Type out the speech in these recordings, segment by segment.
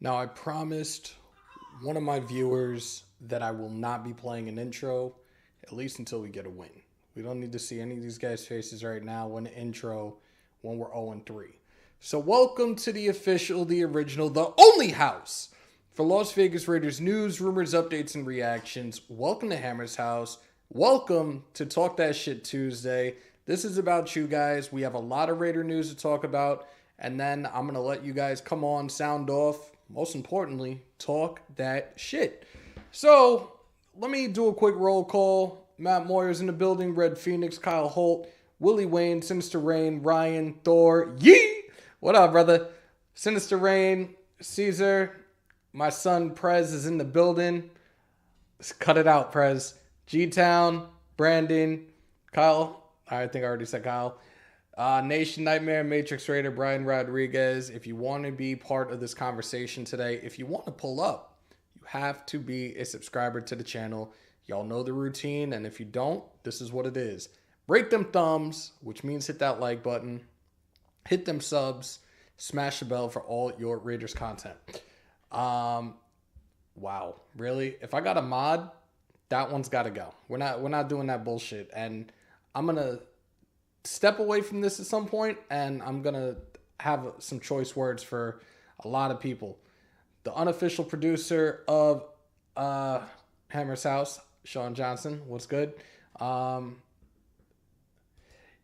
Now, I promised one of my viewers that I will not be playing an intro, at least until we get a win. We don't need to see any of these guys' faces right now when the intro, when we're 0-3. So welcome to the official, the original, the only house for Las Vegas Raiders news, rumors, updates, and reactions. Welcome to Hammers.House. Welcome to Talk That Shit Tuesday. This is about you guys. We have a lot of Raider news to talk about, and then I'm going to let you guys come on, sound off, most importantly, talk that shit. So, let me do a quick roll call. Matt Moyer's in the building, Red Phoenix, Kyle Holt, Willie Wayne, Sinister Rain, Ryan, Thor, Yee! What up, brother? Sinister Rain, Caesar, my son Prez is in the building. Let's cut it out, Prez. G-Town, Brandon, Kyle. I think I already said Kyle. Nation Nightmare, Matrix Raider, Brian Rodriguez. If you want to be part of this conversation today, if you want to pull up, you have to be a subscriber to the channel. Y'all know the routine, and if you don't, this is what it is. Break them thumbs, which means hit that like button. Hit them subs. Smash the bell for all your Raiders content. Wow, really? If I got a mod, that one's got to go. We're not doing that bullshit, and I'm gonna step away from this at some point, and I'm going to have some choice words for a lot of people. The unofficial producer of Hammers.House, Sean Johnson, what's good?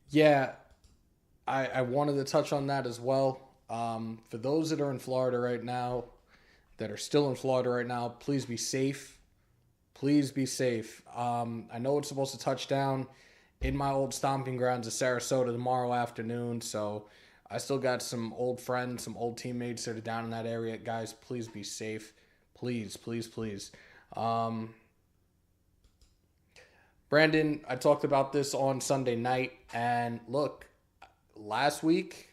Yeah, I wanted to touch on that as well. For those that are in Florida right now, that are still in Florida right now, please be safe. Please be safe. I know it's supposed to touch down in my old stomping grounds of Sarasota tomorrow afternoon, so I still got some old friends, some old teammates that are down in that area. Guys, please be safe. Please, please, please. Brandon, I talked about this on Sunday night, and look, last week,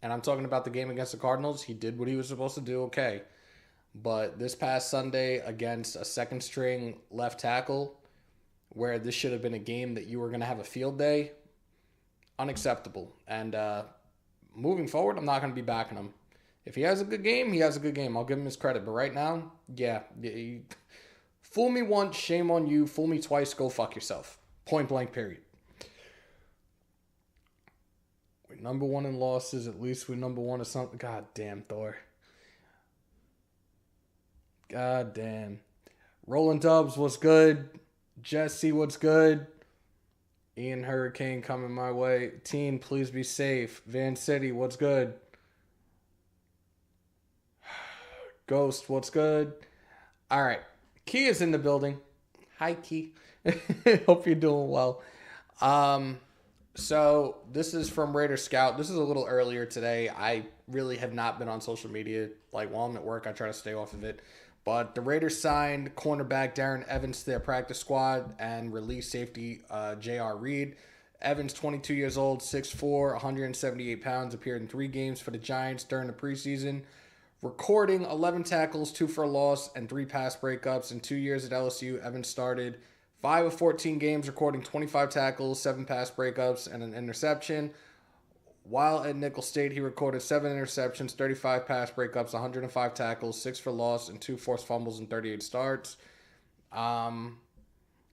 and I'm talking about the game against the Cardinals, he did what he was supposed to do, okay. But this past Sunday against a second-string left tackle, where this should have been a game that you were going to have a field day, unacceptable. And moving forward, I'm not going to be backing him. If he has a good game, he has a good game. I'll give him his credit. But right now, yeah, fool me once, shame on you. Fool me twice, go fuck yourself. Point blank, period. We're number one in losses. At least we're number one in something. God damn, Thor. God damn. Rolling Dubs, what's good? Jesse, what's good? Ian Hurricane coming my way. Teen, please be safe. Van City, what's good? Ghost, what's good? All right. Key is in the building. Hi, Key. Hope you're doing well. So this is from Raider Scout. This is a little earlier today. I really have not been on social media. Like, while I'm at work, I try to stay off of it. But the Raiders signed cornerback Darren Evans to their practice squad and released safety J.R. Reed. Evans, 22 years old, 6'4", 178 pounds, appeared in 3 games for the Giants during the preseason, recording 11 tackles, 2 for a loss, and 3 pass breakups. In 2 years at LSU, Evans started 5 of 14 games, recording 25 tackles, 7 pass breakups, and an interception. While at Nickel State, he recorded 7 interceptions, 35 pass breakups, 105 tackles, 6 for loss, and 2 forced fumbles in 38 starts.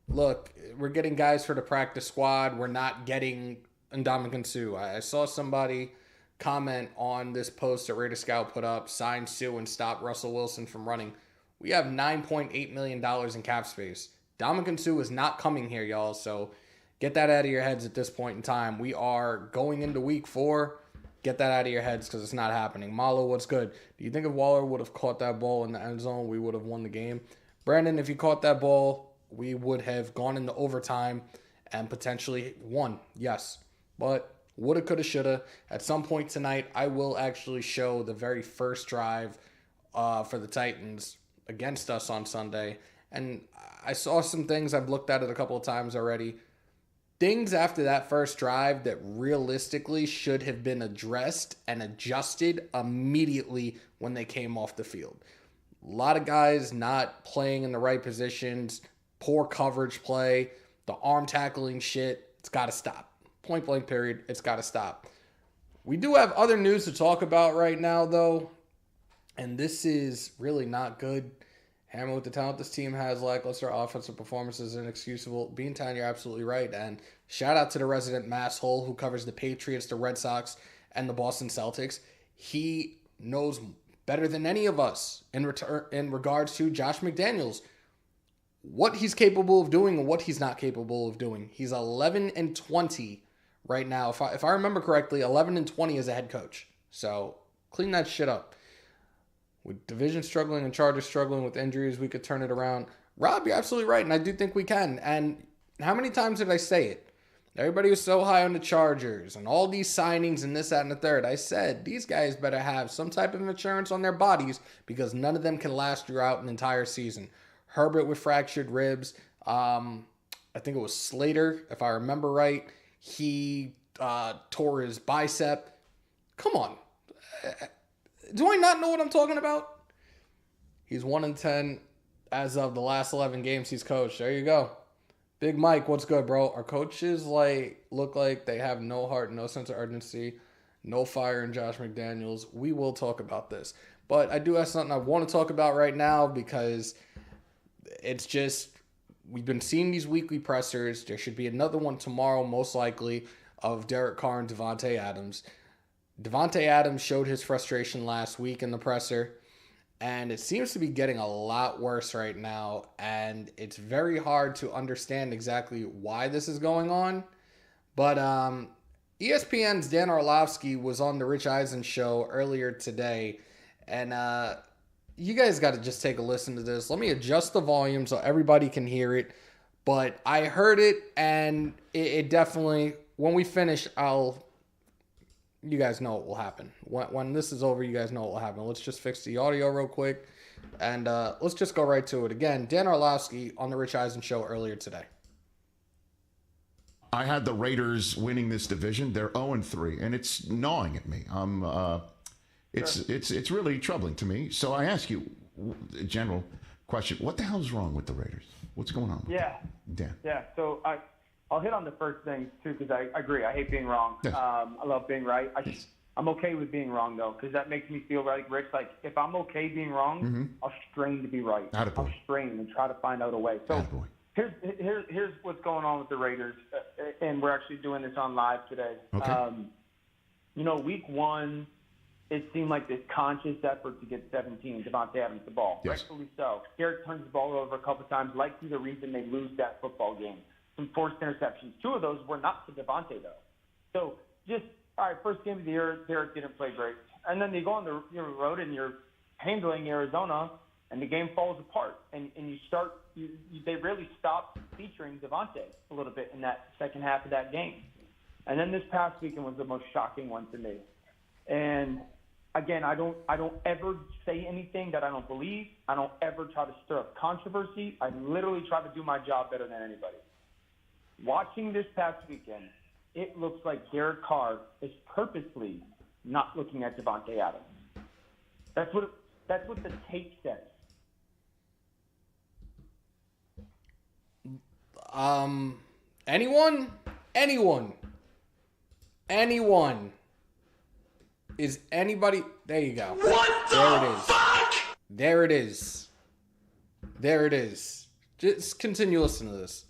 Look, we're getting guys for the practice squad. We're not getting Ndamukong Suh. I saw somebody comment on this post that Raider Scout put up, sign Suh and stop Russell Wilson from running. We have $9.8 million in cap space. Ndamukong Suh is not coming here, y'all, so get that out of your heads at this point in time. We are going into week 4. Get that out of your heads because it's not happening. Malo, what's good? Do you think if Waller would have caught that ball in the end zone, we would have won the game? Brandon, if you caught that ball, we would have gone into overtime and potentially won. Yes. But woulda, coulda, shoulda. At some point tonight, I will actually show the very first drive for the Titans against us on Sunday. And I saw some things. I've looked at it a couple of times already. Things after that first drive that realistically should have been addressed and adjusted immediately when they came off the field. A lot of guys not playing in the right positions, poor coverage play, the arm tackling shit. It's got to stop. Point blank period. It's got to stop. We do have other news to talk about right now, though. And this is really not good. Hammer, with the talent this team has, lackluster offensive performances is inexcusable. Beantown, you're absolutely right. And shout out to the resident masshole who covers the Patriots, the Red Sox, and the Boston Celtics. He knows better than any of us in regards to Josh McDaniels, what he's capable of doing and what he's not capable of doing. He's 11-20 right now. If I remember correctly, 11-20 as a head coach. So clean that shit up. With division struggling and Chargers struggling with injuries, we could turn it around. Rob, you're absolutely right, and I do think we can. And how many times did I say it? Everybody was so high on the Chargers and all these signings and this, that, and the third. I said, these guys better have some type of insurance on their bodies because none of them can last throughout an entire season. Herbert with fractured ribs. I think it was Slater, if I remember right. He tore his bicep. Come on. Do I not know what I'm talking about? He's 1-10 as of the last 11 games he's coached. There you go. Big Mike, what's good, bro? Our coaches look like they have no heart, no sense of urgency, no fire in Josh McDaniels. We will talk about this. But I do have something I want to talk about right now because it's just, we've been seeing these weekly pressers. There should be another one tomorrow, most likely, of Derek Carr and Devontae Adams. Devontae Adams showed his frustration last week in the presser, and it seems to be getting a lot worse right now, and it's very hard to understand exactly why this is going on. But ESPN's Dan Orlovsky was on the Rich Eisen show earlier today, and you guys got to just take a listen to this. Let me adjust the volume so everybody can hear it, but I heard it, and it definitely, when we finish, you guys know what will happen. When this is over, you guys know what will happen. Let's just fix the audio real quick, and let's just go right to it. Again, Dan Orlovsky on the Rich Eisen show earlier today. I had the Raiders winning this division. They're 0-3, and it's gnawing at me. It's really troubling to me. So I ask you a general question. What the hell is wrong with the Raiders? What's going on? Dan. Yeah, so I'll hit on the first thing, too, because I agree. I hate being wrong. Yes. I love being right. I'm okay with being wrong, though, because that makes me feel like, Rich, like, if I'm okay being wrong, I'll strain to be right. Attaboy. I'll strain and try to find out a way. So here's what's going on with the Raiders, and we're actually doing this on live today. Okay. Week one, it seemed like this conscious effort to get Devontae Adams the ball. Yes. Rightfully so. Garrett turns the ball over a couple times, likely the reason they lose that football game. Some forced interceptions. Two of those were not to Devontae, though. So all right, first game of the year, Derek didn't play great. And then you go on the road and you're handling Arizona, and the game falls apart. And they really stopped featuring Devontae a little bit in that second half of that game. And then this past weekend was the most shocking one to me. And again, I don't ever say anything that I don't believe. I don't ever try to stir up controversy. I literally try to do my job better than anybody. Watching this past weekend, it looks like Derek Carr is purposely not looking at Devontae Adams. That's what the tape says. Anyone? Is anybody? There you go. What the fuck? There it is. Just continue listening to this.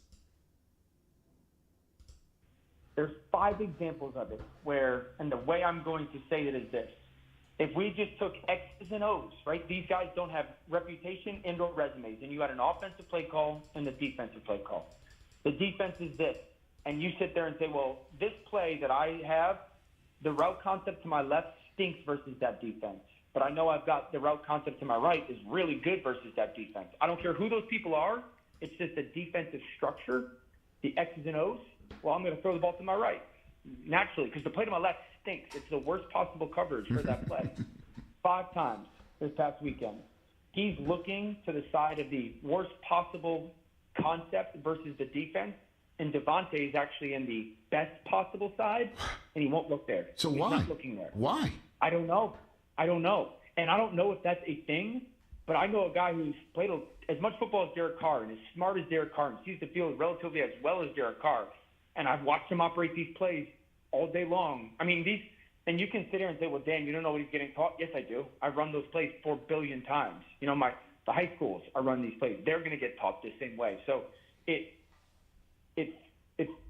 There's 5 examples of it where, and the way I'm going to say it is this. If we just took X's and O's, right? These guys don't have reputation and/or resumes, and you had an offensive play call and a defensive play call. The defense is this, and you sit there and say, well, this play that I have, the route concept to my left stinks versus that defense. But I know I've got the route concept to my right is really good versus that defense. I don't care who those people are. It's just the defensive structure, the X's and O's. Well, I'm going to throw the ball to my right, naturally, because the play to my left stinks. It's the worst possible coverage for that play. 5 times this past weekend. He's looking to the side of the worst possible concept versus the defense, and Devontae is actually in the best possible side, and he won't look there. So He's why? not looking there. Why? I don't know. And I don't know if that's a thing, but I know a guy who's played as much football as Derek Carr and as smart as Derek Carr and sees the field relatively as well as Derek Carr. And I've watched him operate these plays all day long. I mean, And you can sit here and say, well, Dan, you don't know what he's getting taught. Yes, I do. I run those plays 4 billion times. You know, the high schools are run these plays. They're going to get taught the same way. So it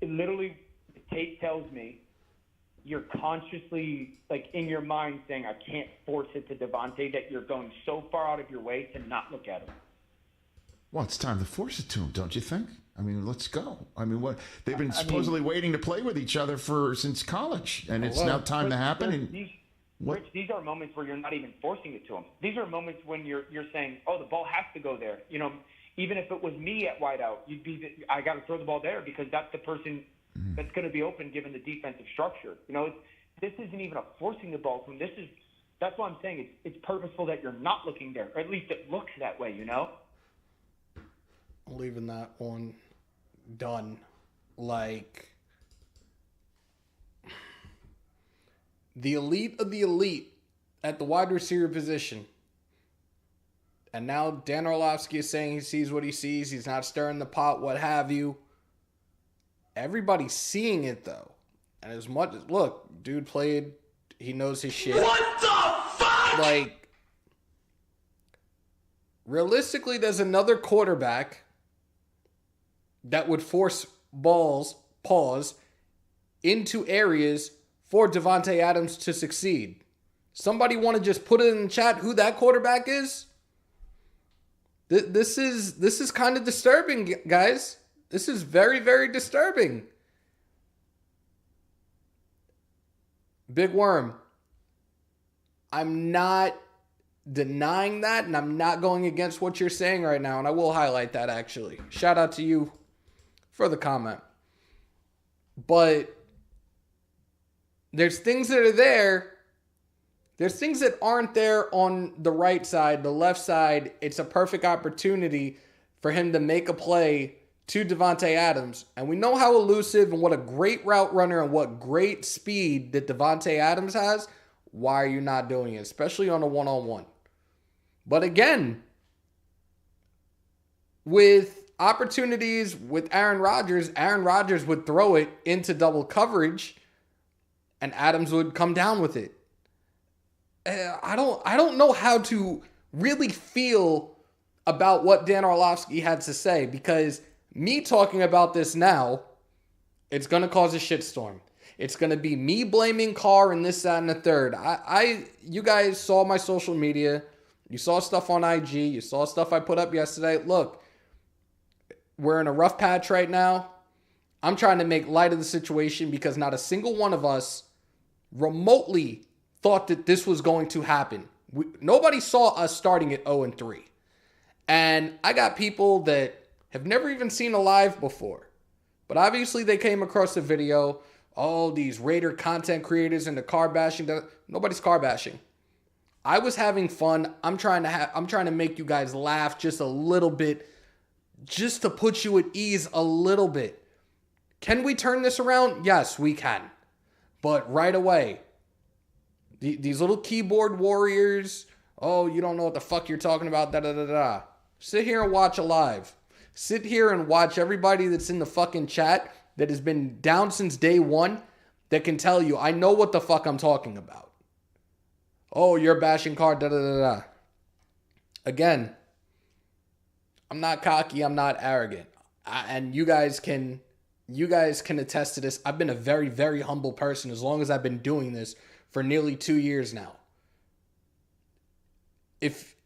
literally, the tape tells me you're consciously, like, in your mind saying, I can't force it to Devontae, that you're going so far out of your way to not look at him. Well, it's time to force it to him, don't you think? I mean, let's go. I mean, what they've been supposedly waiting to play with each other since college, and it's now time to happen. And Rich, these are moments where you're not even forcing it to him. These are moments when you're saying, oh, the ball has to go there. You know, even if it was me at wideout, I got to throw the ball there because that's the person that's going to be open given the defensive structure. You know, this isn't even a forcing the ball to him. That's why I'm saying it's purposeful that you're not looking there, or at least it looks that way. You know. I'm leaving that one done. Like, the elite of the elite at the wide receiver position. And now Dan Orlovsky is saying he sees what he sees. He's not stirring the pot, what have you. Everybody's seeing it, though. And as much as, look, dude played, he knows his shit. What the fuck? Like, realistically, there's another quarterback that would force balls into areas for Devontae Adams to succeed. Somebody want to just put it in the chat who that quarterback is? This is kind of disturbing, guys. This is very, very disturbing. Big Worm, I'm not denying that, and I'm not going against what you're saying right now, and I will highlight that, actually. Shout out to you for the comment. But there's things that are there. There's things that aren't there on the right side, the left side. It's a perfect opportunity for him to make a play to Devontae Adams. And we know how elusive and what a great route runner and what great speed that Devontae Adams has. Why are you not doing it? Especially on a one-on-one. But again, with opportunities with Aaron Rodgers would throw it into double coverage and Adams would come down with it. I don't know how to really feel about what Dan Orlovsky had to say, because me talking about this now, it's going to cause a shitstorm. It's going to be me blaming Carr and this, that, and the third. You guys saw my social media. You saw stuff on IG. You saw stuff I put up yesterday. Look, we're in a rough patch right now. I'm trying to make light of the situation because not a single one of us remotely thought that this was going to happen. Nobody saw us starting at 0-3. And I got people that have never even seen a live before. But obviously they came across the video. Oh, these Raider content creators and the Carr bashing. Nobody's Carr bashing. I was having fun. I'm trying to make you guys laugh just a little bit, just to put you at ease a little bit. Can we turn this around? Yes, we can. But right away, these little keyboard warriors, oh, you don't know what the fuck you're talking about, da-da-da-da. Sit here and watch a live. Sit here and watch everybody that's in the fucking chat that has been down since day one that can tell you, I know what the fuck I'm talking about. Oh, you're bashing Carr, da-da-da-da. Again, I'm not cocky, I'm not arrogant. And you guys can attest to this. I've been a very, very humble person as long as I've been doing this for nearly 2 years now. If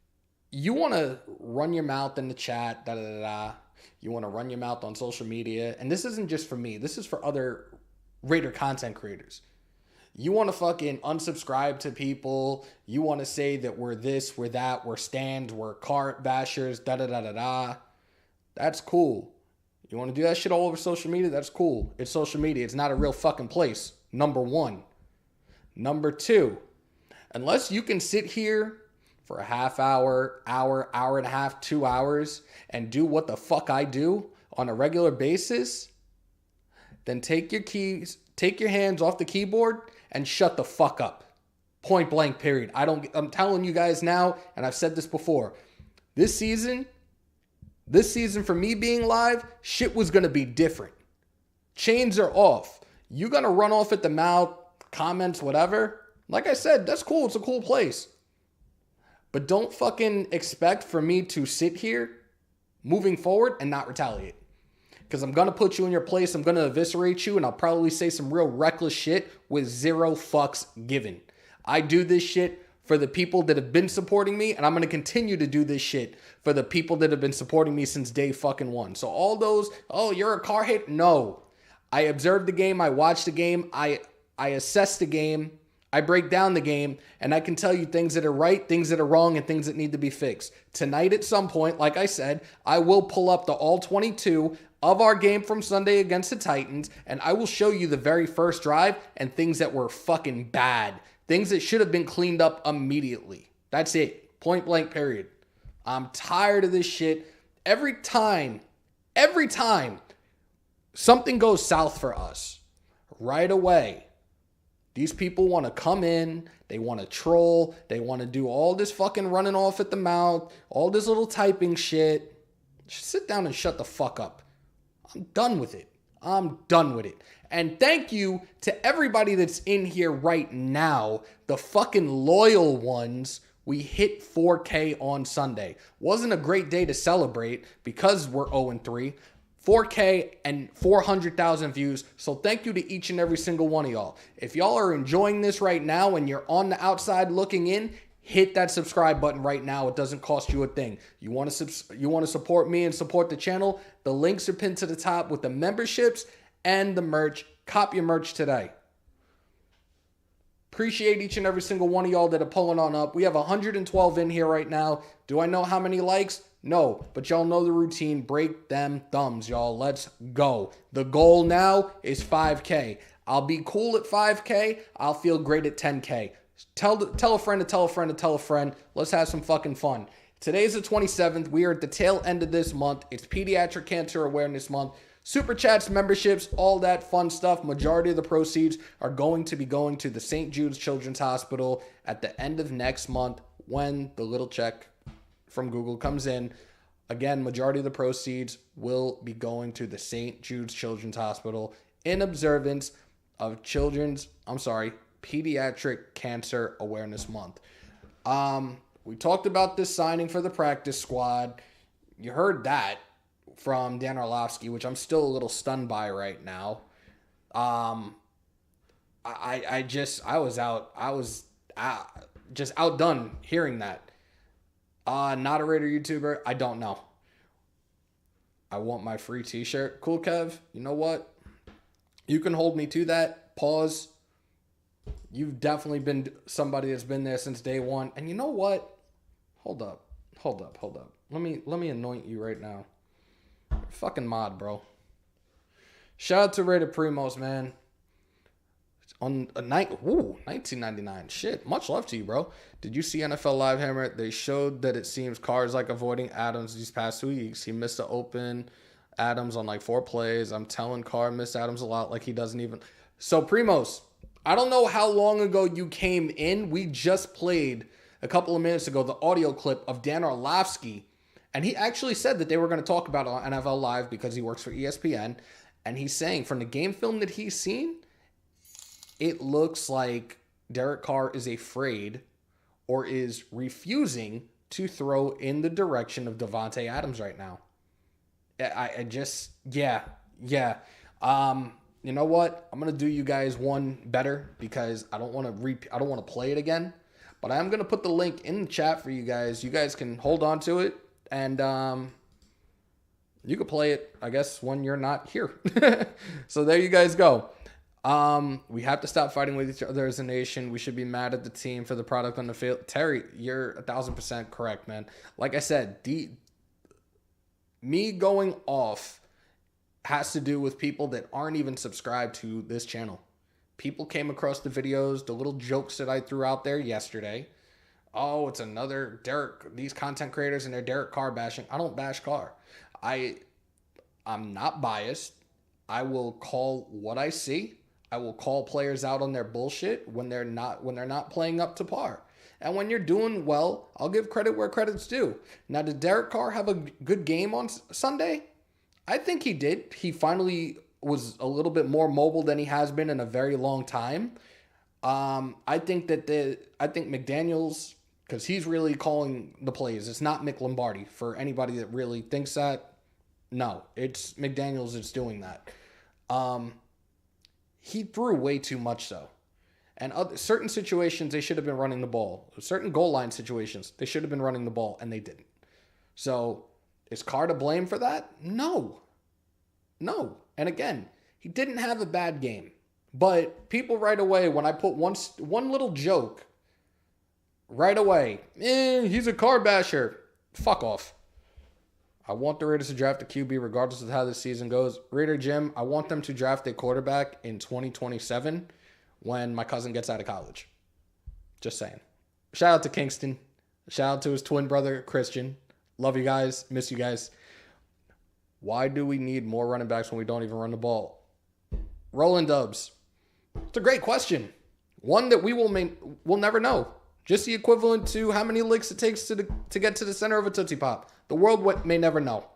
you want to run your mouth in the chat, you want to run your mouth on social media, and this isn't just for me, this is for other Raider content creators. You want to fucking unsubscribe to people, you want to say that we're this, we're that, we're stands, we're cart bashers, that's cool. You want to do that shit all over social media? That's cool. It's social media. It's not a real fucking place. Number one. Number two, unless you can sit here for a half hour, hour and a half, 2 hours, and do what the fuck I do on a regular basis, then take your hands off the keyboard and shut the fuck up. Point blank, period. I'm telling you guys now, and I've said this before, this season for me being live, shit was going to be different. Chains are off. You're going to run off at the mouth, comments, whatever. Like I said, that's cool. It's a cool place. But don't fucking expect for me to sit here moving forward and not retaliate. Because I'm going to put you in your place. I'm going to eviscerate you. And I'll probably say some real reckless shit with zero fucks given. I do this shit for the people that have been supporting me. And I'm going to continue to do this shit for the people that have been supporting me since day fucking one. So all those, oh, you're a Carr hate? No. I observed the game. I watched the game. I assess the game. I break down the game, and I can tell you things that are right, things that are wrong, and things that need to be fixed. Tonight at some point, like I said, I will pull up the all 22 of our game from Sunday against the Titans, and I will show you the very first drive and things that were fucking bad. Things that should have been cleaned up immediately. That's it. Point blank, period. I'm tired of this shit. Every time something goes south for us, right away, these people want to come in, they want to troll, they want to do all this fucking running off at the mouth, all this little typing shit. Just sit down and shut the fuck up. I'm done with it. And thank you to everybody that's in here right now, the fucking loyal ones. We hit 4K on Sunday. Wasn't a great day to celebrate because we're 0-3. 4K and 400,000 views. So thank you to each and every single one of y'all. If y'all are enjoying this right now and you're on the outside looking in, hit that subscribe button right now. It doesn't cost you a thing. You want to support me and support the channel? The links are pinned to the top with the memberships and the merch. Cop your merch today. Appreciate each and every single one of y'all that are pulling on up. We have 112 in here right now. Do I know how many likes? No, but y'all know the routine. Break them thumbs, y'all. Let's go. The goal now is 5K. I'll be cool at 5K. I'll feel great at 10K. Tell a friend to tell a friend to tell a friend. Let's have some fucking fun. Today's the 27th. We are at the tail end of this month. It's Pediatric Cancer Awareness Month. Super chats, memberships, all that fun stuff. Majority of the proceeds are going to be going to the St. Jude's Children's Hospital at the end of next month when the little check from Google comes in. Again, majority of the proceeds will be going to the St. Jude's Children's Hospital in observance of Pediatric Cancer Awareness Month. We talked about this signing for the practice squad. You heard that from Dan Orlovsky, which I'm still a little stunned by right now. I was just outdone hearing that. Not a Raider YouTuber. I don't know. I want my free t-shirt. Cool, Kev. You know what? You can hold me to that. Pause. You've definitely been somebody that's been there since day one. And you know what? Hold up. Let me anoint you right now. You're a fucking mod, bro. Shout out to Raider Primos, man. On a night, 1999. Shit, much love to you, bro. Did you see NFL Live Hammer? They showed that it seems Carr is like avoiding Adams these past 2 weeks. He missed the open Adams on like 4 plays. I'm telling Carr missed Adams a lot, like he doesn't even. So Primos, I don't know how long ago you came in. We just played a couple of minutes ago the audio clip of Dan Orlovsky, and he actually said that they were going to talk about it on NFL Live because he works for ESPN, and he's saying from the game film that he's seen, it looks like Derek Carr is afraid or is refusing to throw in the direction of Davante Adams right now. You know what? I'm going to do you guys one better because I don't want to play it again. But I am going to put the link in the chat for you guys. You guys can hold on to it and you can play it, I guess, when you're not here. So there you guys go. We have to stop fighting with each other as a nation. We should be mad at the team for the product on the field. Terry, you're 1,000% correct, man. Like I said, me going off has to do with people that aren't even subscribed to this channel. People came across the videos, the little jokes that I threw out there yesterday. Oh, it's another these content creators and their Derek Carr bashing. I don't bash Carr. I'm not biased. I will call what I see. I will call players out on their bullshit when they're not playing up to par. And when you're doing well, I'll give credit where credit's due. Now, did Derek Carr have a good game on Sunday? I think he did. He finally was a little bit more mobile than he has been in a very long time. I think McDaniels, because he's really calling the plays. It's not Mick Lombardi. For anybody that really thinks that, no, it's McDaniels that's doing that. He threw way too much though. And certain situations, they should have been running the ball. Certain goal line situations, they should have been running the ball, and they didn't. So, is Carr to blame for that? No. And again, he didn't have a bad game. But people right away, when I put one little joke, right away, he's a Carr basher. Fuck off. I want the Raiders to draft a QB regardless of how this season goes. Raider Jim, I want them to draft a quarterback in 2027 when my cousin gets out of college. Just saying. Shout out to Kingston. Shout out to his twin brother, Christian. Love you guys. Miss you guys. Why do we need more running backs when we don't even run the ball? Rolling Dubs. It's a great question. One that we'll never know. Just the equivalent to how many licks it takes to get to the center of a Tootsie Pop. The world may never know.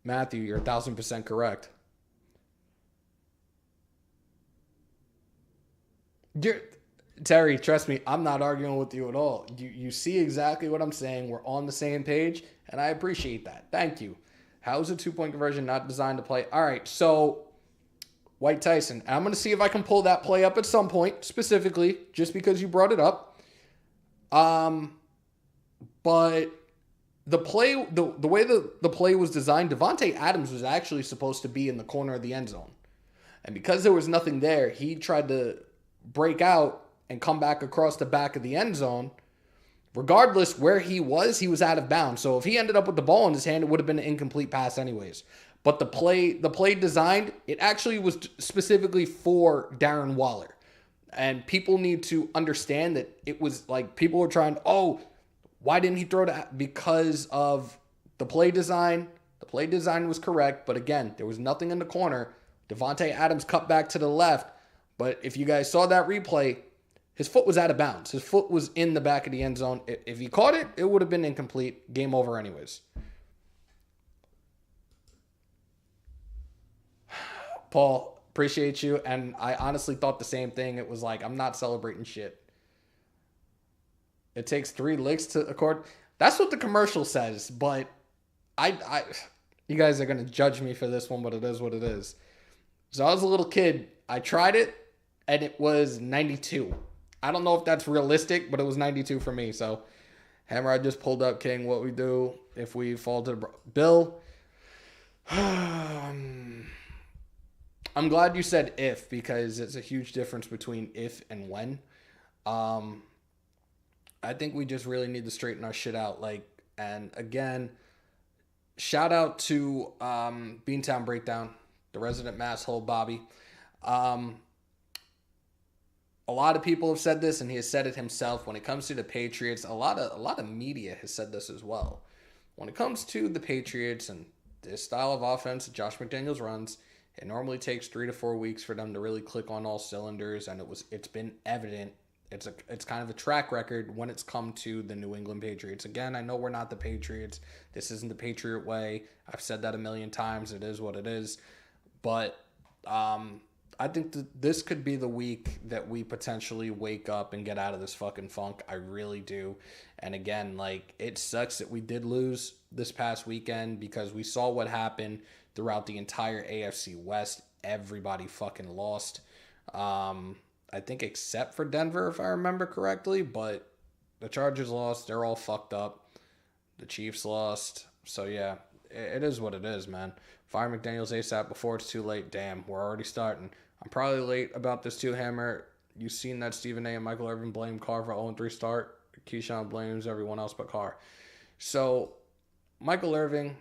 Matthew, you're 1,000% correct. Terry, trust me, I'm not arguing with you at all. You see exactly what I'm saying. We're on the same page, and I appreciate that. Thank you. How is a 2-point conversion not designed to play? All right, so White Tyson. I'm going to see if I can pull that play up at some point, specifically, just because you brought it up. But the play, the way the play was designed, Devontae Adams was actually supposed to be in the corner of the end zone. And because there was nothing there, he tried to break out and come back across the back of the end zone. Regardless where he was out of bounds. So if he ended up with the ball in his hand, it would have been an incomplete pass anyways. But the play designed, it actually was specifically for Darren Waller. And people need to understand that it was like people were trying, why didn't he throw that? Because of the play design. The play design was correct, but again, there was nothing in the corner. Devontae Adams cut back to the left, but if you guys saw that replay, his foot was out of bounds. His foot was in the back of the end zone. If he caught it, it would have been incomplete. Game over anyways. Paul, appreciate you, and I honestly thought the same thing. It was like, I'm not celebrating shit. It takes 3 licks to accord. That's what the commercial says, but I you guys are going to judge me for this one, but it is what it is. So I was a little kid. I tried it, and it was 92. I don't know if that's realistic, but it was 92 for me. So, Hammer, I just pulled up, King, what we do if we fall to the... Bill, I'm glad you said if, because it's a huge difference between if and when. I think we just really need to straighten our shit out. And again, shout out to Beantown Breakdown, the resident masshole Bobby. A lot of people have said this, and he has said it himself. When it comes to the Patriots, a lot of media has said this as well. When it comes to the Patriots and this style of offense that Josh McDaniels runs, it normally takes 3 to 4 weeks for them to really click on all cylinders, and it's been evident. It's kind of a track record when it's come to the New England Patriots. Again, I know we're not the Patriots. This isn't the Patriot way. I've said that a million times. It is what it is. But I think this could be the week that we potentially wake up and get out of this fucking funk. I really do. And again, it sucks that we did lose this past weekend because we saw what happened throughout the entire AFC West. Everybody fucking lost. I think except for Denver, if I remember correctly. But the Chargers lost. They're all fucked up. The Chiefs lost. So, yeah, it is what it is, man. Fire McDaniels ASAP before it's too late. Damn, we're already starting. I'm probably late about this too, Hammer. You've seen that Stephen A. and Michael Irvin blame Carr for 0-3 start. Keyshawn blames everyone else but Carr. So, Michael Irvin,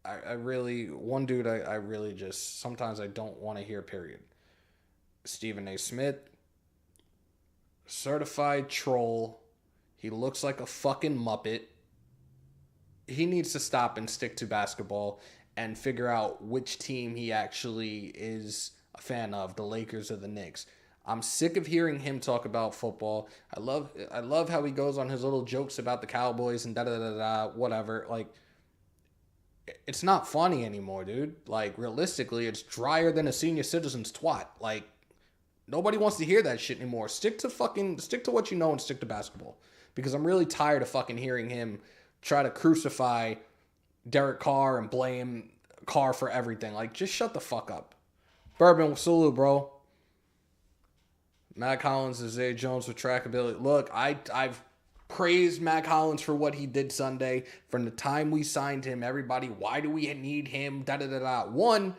I really just, sometimes I don't want to hear, period. Stephen A. Smith, certified troll. He looks like a fucking Muppet. He needs to stop and stick to basketball and figure out which team he actually is a fan of, the Lakers or the Knicks. I'm sick of hearing him talk about football. I love how he goes on his little jokes about the Cowboys and da-da-da-da, whatever. it's not funny anymore, dude. Like, realistically, it's drier than a senior citizen's twat. Like, nobody wants to hear that shit anymore. Stick to what you know and stick to basketball. Because I'm really tired of fucking hearing him try to crucify Derek Carr and blame Carr for everything. Like, just shut the fuck up. Bourbon, salute, bro. Matt Collins is Zay Jones with trackability. Look, I've praised Matt Collins for what he did Sunday. From the time we signed him, everybody, why do we need him? Da-da-da-da. One,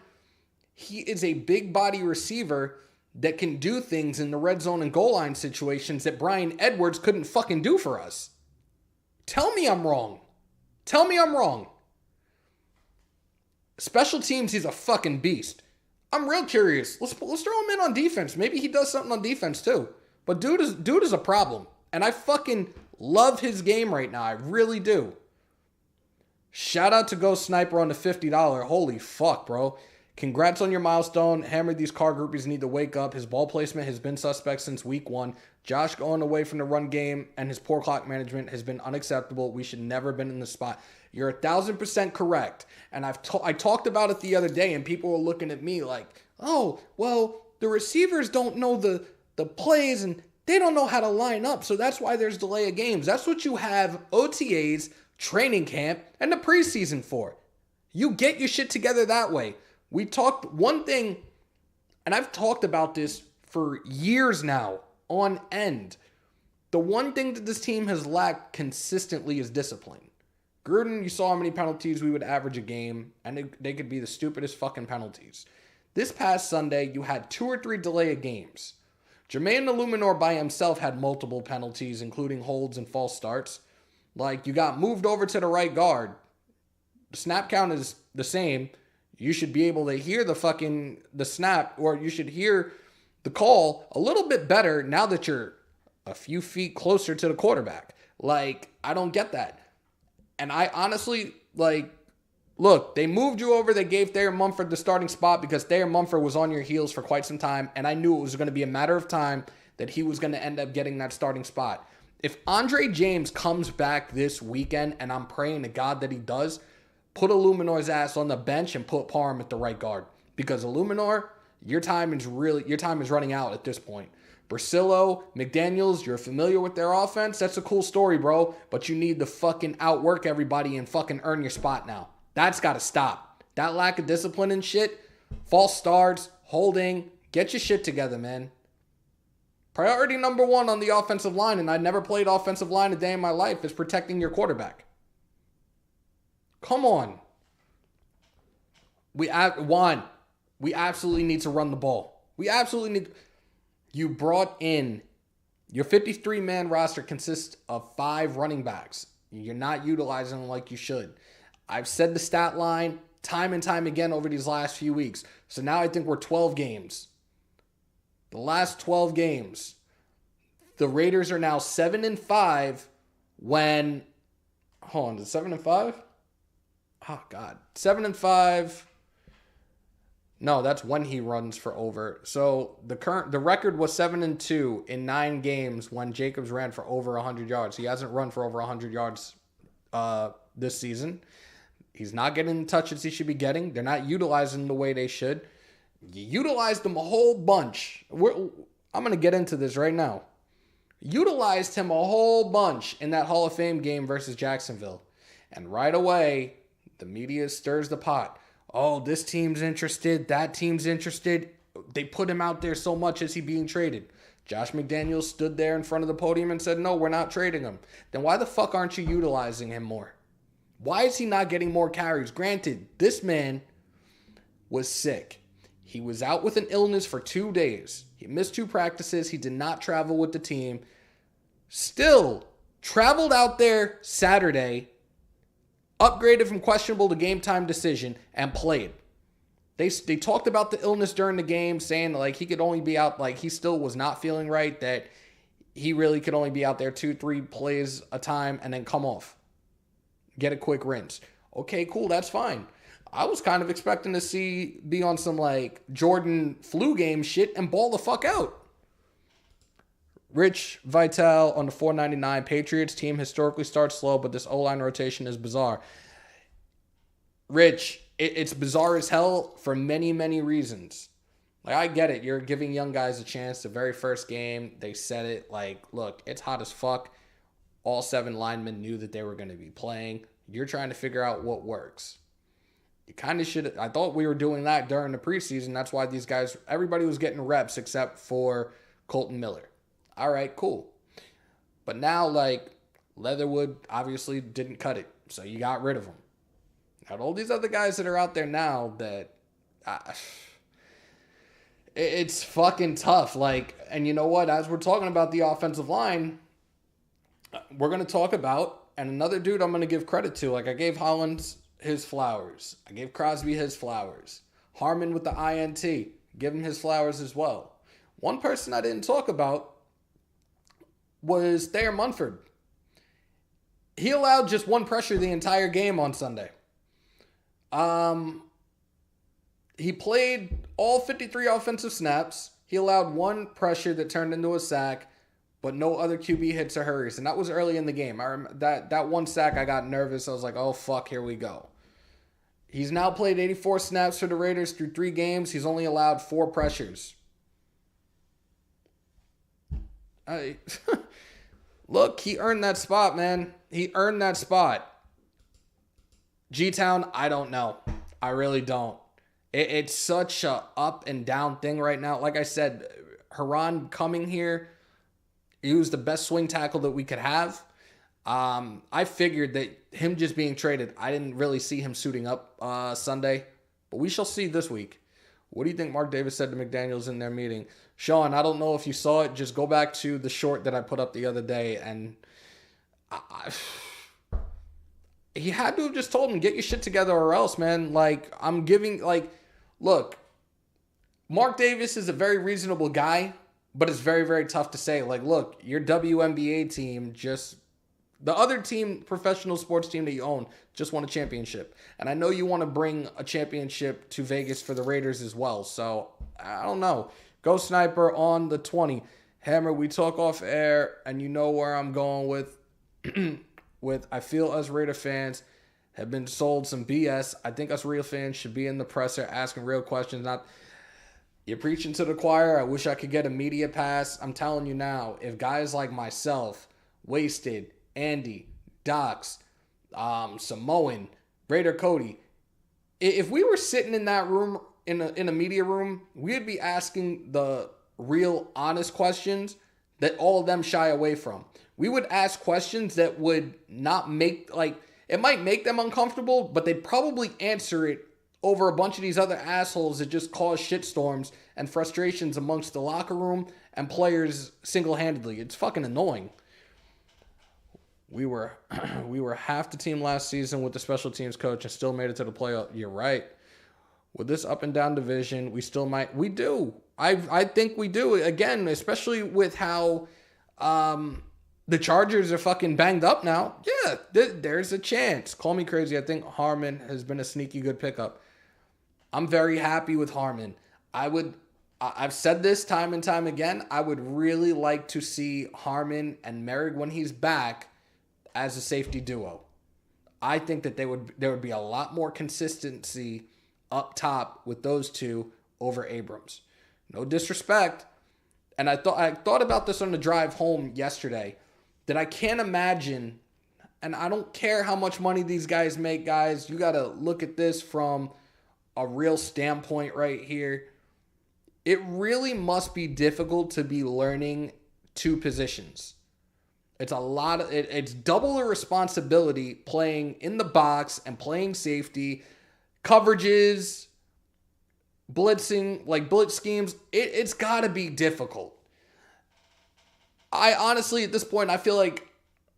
he is a big body receiver that can do things in the red zone and goal line situations that Brian Edwards couldn't fucking do for us. Tell me I'm wrong. Tell me I'm wrong. Special teams, he's a fucking beast. I'm real curious. Let's throw him in on defense. Maybe he does something on defense too. But dude is a problem. And I fucking love his game right now. I really do. Shout out to Ghost Sniper on the $50. Holy fuck, bro. Congrats on your milestone. Hammer, these Carr groupies need to wake up. His ball placement has been suspect since week 1. Josh going away from the run game and his poor clock management has been unacceptable. We should never have been in this spot. You're 1,000% correct. And I talked about it the other day and people were looking at me like, oh, well, the receivers don't know the plays and they don't know how to line up. So that's why there's delay of games. That's what you have OTAs, training camp, and the preseason for. You get your shit together that way. We talked one thing, and I've talked about this for years now, on end. The one thing that this team has lacked consistently is discipline. Gruden, you saw how many penalties we would average a game, and they could be the stupidest fucking penalties. This past Sunday, you had 2 or 3 delay of games. Jermaine Illuminor by himself had multiple penalties, including holds and false starts. Like, you got moved over to the right guard. The snap count is the same. You should be able to hear the snap, or you should hear the call a little bit better now that you're a few feet closer to the quarterback. Like, I don't get that. And I honestly, look, they moved you over. They gave Thayer Mumford the starting spot because Thayer Mumford was on your heels for quite some time. And I knew it was going to be a matter of time that he was going to end up getting that starting spot. If Andre James comes back this weekend, and I'm praying to God that he does, put Illuminor's ass on the bench and put Parham at the right guard. Because Illuminor, your time is running out at this point. Brasillo, McDaniels, you're familiar with their offense. That's a cool story, bro. But you need to fucking outwork everybody and fucking earn your spot now. That's got to stop. That lack of discipline and shit, false starts, holding, get your shit together, man. Priority number 1 on the offensive line, and I never played offensive line a day in my life, is protecting your quarterback. Come on. We absolutely need to run the ball. We absolutely need. You brought in, your 53-man roster consists of 5 running backs. You're not utilizing them like you should. I've said the stat line time and time again over these last few weeks. So now I think we're 12 games. The last 12 games, the Raiders are now 7-5 when, hold on, is it 7-5? Oh, God. 7-5. No, that's when he runs for over. So the record was 7-2 in 9 games when Jacobs ran for over 100 yards. He hasn't run for over 100 yards this season. He's not getting the touches he should be getting. They're not utilizing him the way they should. You utilized him a whole bunch. I'm going to get into this right now. Utilized him a whole bunch in that Hall of Fame game versus Jacksonville. And right away, the media stirs the pot. Oh, this team's interested. That team's interested. They put him out there so much. Is he being traded? Josh McDaniels stood there in front of the podium and said, no, we're not trading him. Then why the fuck aren't you utilizing him more? Why is he not getting more carries? Granted, this man was sick. He was out with an illness for 2 days. He missed 2 practices. He did not travel with the team. Still, traveled out there Saturday, upgraded from questionable to game time decision, and played. They talked about the illness during the game, saying like he could only be out, like he still was not feeling right, that he really could only be out there 2-3 plays a time and then come off. Get a quick rinse. Okay, cool, that's fine. I was kind of expecting to be on some like Jordan flu game shit and ball the fuck out. Rich Vital on the $4.99. Patriots team historically starts slow, but this O-line rotation is bizarre. Rich, it's bizarre as hell for many, many reasons. Like, I get it. You're giving young guys a chance. The very first game, they said it. Like, look, it's hot as fuck. All 7 linemen knew that they were going to be playing. You're trying to figure out what works. You kind of should. I thought we were doing that during the preseason. That's why these guys, everybody was getting reps except for Colton Miller. All right, cool. But now, like, Leatherwood obviously didn't cut it, so you got rid of him. Got all these other guys that are out there now that it's fucking tough. Like, and you know what? As we're talking about the offensive line, we're going to talk about, and another dude I'm going to give credit to. Like, I gave Hollins his flowers. I gave Crosby his flowers. Harmon with the INT. Give him his flowers as well. One person I didn't talk about was Thayer Munford. He allowed just 1 pressure the entire game on Sunday. He played all 53 offensive snaps. He allowed 1 pressure that turned into a sack, but no other QB hits or hurries. And that was early in the game. I remember that 1 sack, I got nervous. I was like, oh, fuck, here we go. He's now played 84 snaps for the Raiders through 3 games. He's only allowed 4 pressures. Look, he earned that spot, man. He earned that spot. G-Town, I don't know. I really don't. It's such a up and down thing right now. Like I said, Haran coming here, he was the best swing tackle that we could have. I figured that him just being traded, I didn't really see him suiting up Sunday. But we shall see this week. What do you think Mark Davis said to McDaniels in their meeting? Sean, I don't know if you saw it. Just go back to the short that I put up the other day. And he had to have just told him, get your shit together or else, man. Like, look, Mark Davis is a very reasonable guy, but it's very, very tough to say. Like, look, your WNBA team the other team, professional sports team that you own, just won a championship. And I know you want to bring a championship to Vegas for the Raiders as well. So, I don't know. Go Sniper on the 20. Hammer, we talk off air, and you know where I'm going with I feel us Raider fans have been sold some BS. I think us real fans should be in the presser asking real questions. You're preaching to the choir. I wish I could get a media pass. I'm telling you now, if guys like myself, Wasted, Andy, Docs, Samoan, Raider Cody, if we were sitting in that room, in a media room, we'd be asking the real honest questions that all of them shy away from. We would ask questions that would not make, it might make them uncomfortable, but they'd probably answer it over a bunch of these other assholes that just cause shitstorms and frustrations amongst the locker room and players single-handedly. It's fucking annoying. We were half the team last season with the special teams coach and still made it to the playoff. You're right. With this up and down division, we still might. We do. I think we do. Again, especially with how the Chargers are fucking banged up now. Yeah, there's a chance. Call me crazy. I think Harmon has been a sneaky good pickup. I'm very happy with Harmon. I've said this time and time again. I would really like to see Harmon and Merrick when he's back as a safety duo. I think that there would be a lot more consistency up top with those two over Abrams. No disrespect. And I thought about this on the drive home yesterday, that I can't imagine, and I don't care how much money these guys make, guys. You got to look at this from a real standpoint right here. It really must be difficult to be learning 2 positions. It's it's double the responsibility playing in the box and playing safety, coverages, blitzing, like blitz schemes. It's got to be difficult. I honestly, at this point, I feel like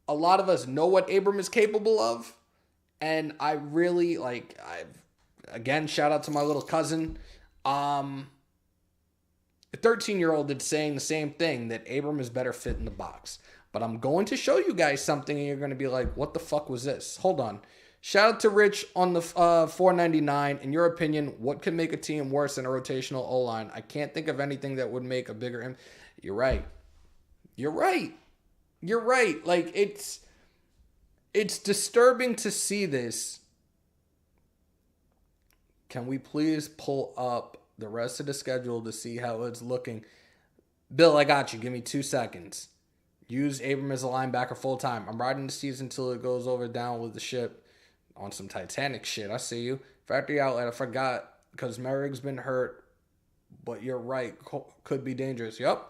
a lot of us know what Abram is capable of. And I really, again, shout out to my little cousin. A 13-year-old that's saying the same thing, that Abram is better fit in the box. But I'm going to show you guys something, and you're going to be like, what the fuck was this? Hold on. Shout out to Rich on the $4.99. In your opinion, what could make a team worse than a rotational O-line? I can't think of anything that would make a bigger impact. You're right. You're right. You're right. Like, it's disturbing to see this. Can we please pull up the rest of the schedule to see how it's looking? Bill, I got you. Give me 2 seconds. Use Abram as a linebacker full time. I'm riding the season until it goes over down with the ship on some Titanic shit. I see you. Factory outlet. I forgot because Merrick's been hurt, but you're right. Could be dangerous. Yep.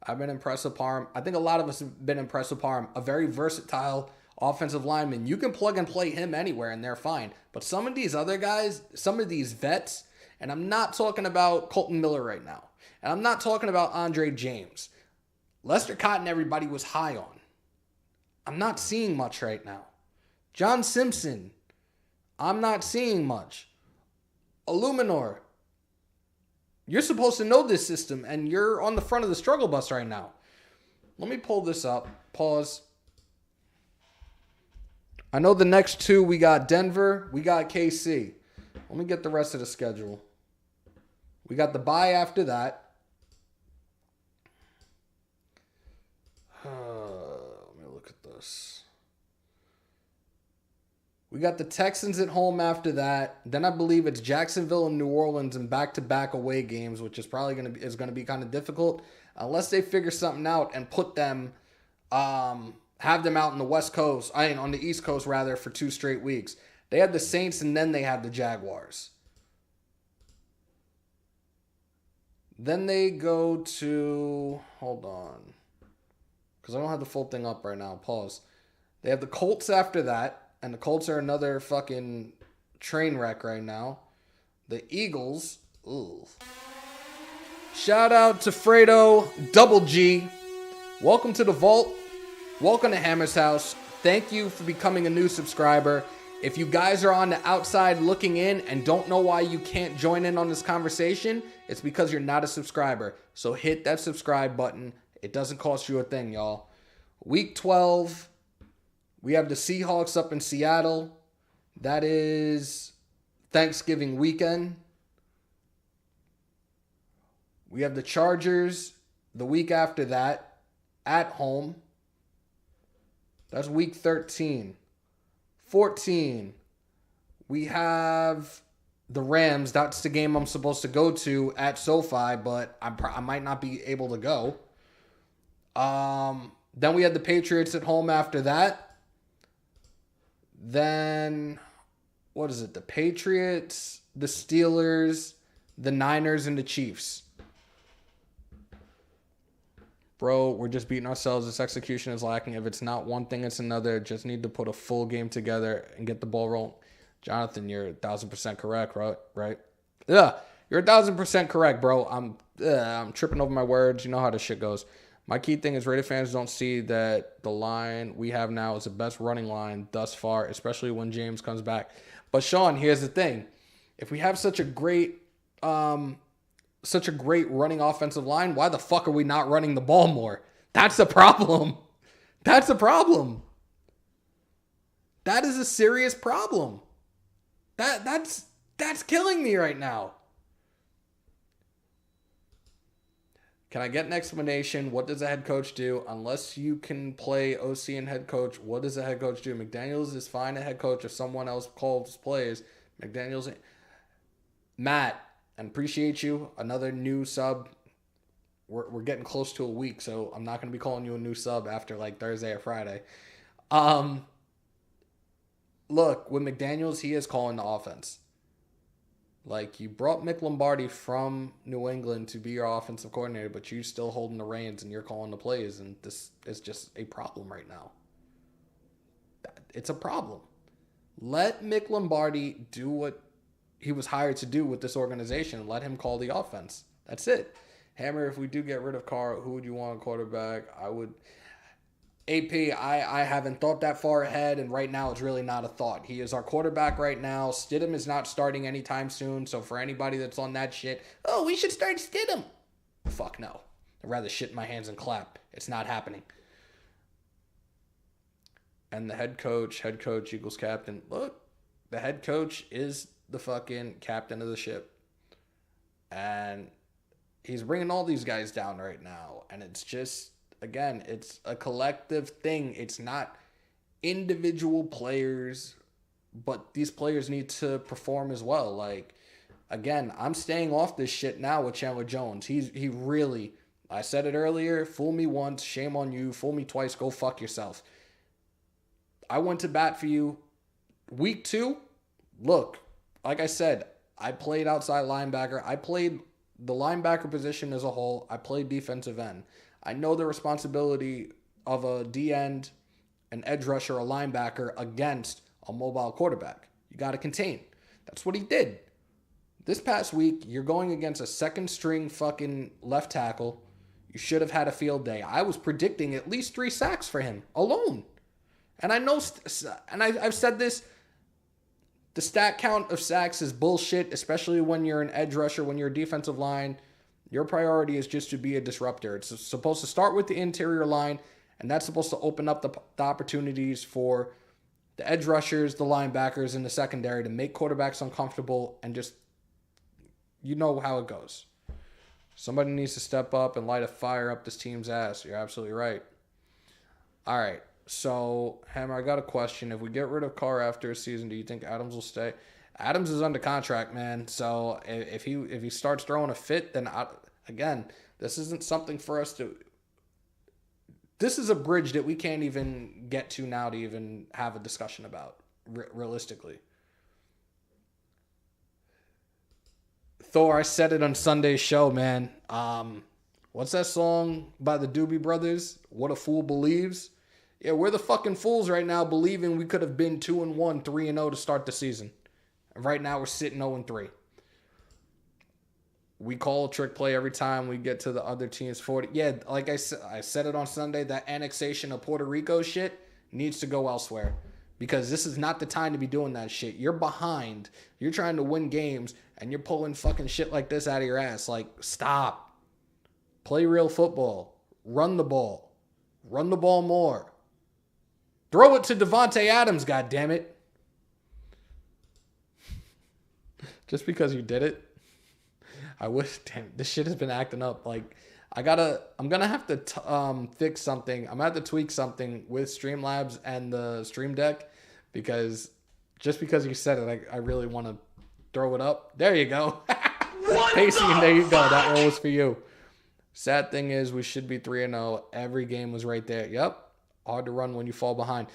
I've been impressed with Parham. I think a lot of us have been impressed with Parham. A very versatile offensive lineman. You can plug and play him anywhere and they're fine. But some of these other guys, some of these vets, and I'm not talking about Colton Miller right now. And I'm not talking about Andre James. Lester Cotton, everybody was high on. I'm not seeing much right now. John Simpson, I'm not seeing much. Illuminor, you're supposed to know this system, and you're on the front of the struggle bus right now. Let me pull this up. Pause. I know the next two, we got Denver, we got KC. Let me get the rest of the schedule. We got the bye after that. Let me look at this. We got the Texans at home after that. Then I believe it's Jacksonville and New Orleans in back-to-back away games, which is probably going to be kind of difficult unless they figure something out and put them, have them out on the West Coast, on the East Coast rather, for 2 straight weeks. They have the Saints and then they have the Jaguars. Then they go to, hold on, because I don't have the full thing up right now. Pause. They have the Colts after that, and the Colts are another fucking train wreck right now. The Eagles, ooh. Shout out to Fredo, Double G. Welcome to the Vault. Welcome to Hammers.House. Thank you for becoming a new subscriber. If you guys are on the outside looking in and don't know why you can't join in on this conversation, it's because you're not a subscriber. So hit that subscribe button. It doesn't cost you a thing, y'all. Week 12, we have the Seahawks up in Seattle. That is Thanksgiving weekend. We have the Chargers the week after that at home. That's week 13. 14, we have the Rams. That's the game I'm supposed to go to at SoFi, but I might not be able to go. Then we had the Patriots at home after that. Then, what is it? The Patriots, the Steelers, the Niners, and the Chiefs. Bro, we're just beating ourselves. This execution is lacking. If it's not one thing, it's another. Just need to put a full game together and get the ball rolling. Jonathan, you're 1,000% correct, right? Yeah, you're 1,000% correct, bro. I'm tripping over my words. You know how this shit goes. My key thing is Raider fans don't see that the line we have now is the best running line thus far, especially when James comes back. But Sean, here's the thing. If we have such a great running offensive line, why the fuck are we not running the ball more? That's a problem. That's a problem. That is a serious problem. That's killing me right now. Can I get an explanation? What does a head coach do? Unless you can play OC and head coach, what does a head coach do? McDaniels is fine at head coach if someone else calls plays. McDaniels, Matt, and appreciate you. Another new sub. We're getting close to a week, so I'm not going to be calling you a new sub after like Thursday or Friday. Look, with McDaniels, he is calling the offense. Like, you brought Mick Lombardi from New England to be your offensive coordinator, but you're still holding the reins and you're calling the plays, and this is just a problem right now. It's a problem. Let Mick Lombardi do what he was hired to do with this organization. Let him call the offense. That's it. Hammer, if we do get rid of Carr, who would you want quarterback? I would... AP, I haven't thought that far ahead, and right now it's really not a thought. He is our quarterback right now. Stidham is not starting anytime soon, so for anybody that's on that shit, oh, we should start Stidham. Fuck no. I'd rather shit in my hands and clap. It's not happening. And the head coach equals captain. Look, the head coach is the fucking captain of the ship. And he's bringing all these guys down right now, and it's just... Again, it's a collective thing. It's not individual players, but these players need to perform as well. Like, Again, I'm staying off this shit now with Chandler Jones. He really, I said it earlier, fool me once, shame on you. Fool me twice, go fuck yourself. I went to bat for you. Week 2, look, like I said, I played outside linebacker. I played the linebacker position as a whole. I played defensive end. I know the responsibility of a D-end, an edge rusher, a linebacker against a mobile quarterback. You got to contain. That's what he did. This past week, you're going against a second-string fucking left tackle. You should have had a field day. I was predicting at least 3 sacks for him alone. And I know, and I've said this, the stat count of sacks is bullshit, especially when you're an edge rusher, when you're a defensive line. Your priority is just to be a disruptor. It's supposed to start with the interior line, and that's supposed to open up the opportunities for the edge rushers, the linebackers, and the secondary to make quarterbacks uncomfortable and just, you know how it goes. Somebody needs to step up and light a fire up this team's ass. You're absolutely right. All right. So, Hammer, I got a question. If we get rid of Carr after a season, do you think Adams will stay? Adams is under contract, man. So, if he starts throwing a fit, then, again, this isn't something for us to... This is a bridge that we can't even get to now to even have a discussion about, realistically. Thor, I said it on Sunday's show, man. What's that song by the Doobie Brothers? What a Fool Believes? Yeah, we're the fucking fools right now believing we could have been 2-1, 3-0 to start the season. And right now we're sitting 0-3. We call a trick play every time we get to the other team's 40. Yeah, like I said it on Sunday, that annexation of Puerto Rico shit needs to go elsewhere. Because this is not the time to be doing that shit. You're behind. You're trying to win games, and you're pulling fucking shit like this out of your ass. Like, stop. Play real football. Run the ball. Run the ball more. Throw it to Devontae Adams, goddammit. Just because you did it. I wish, damn, this shit has been acting up. Like, I'm gonna have to fix something. I'm gonna have to tweak something with Streamlabs and the Stream Deck, because just because you said it, I really want to throw it up. There you go. Pacey, there you go. That one was for you. Sad thing is, we should be 3-0. Every game was right there. Yep. Hard to run when you fall behind.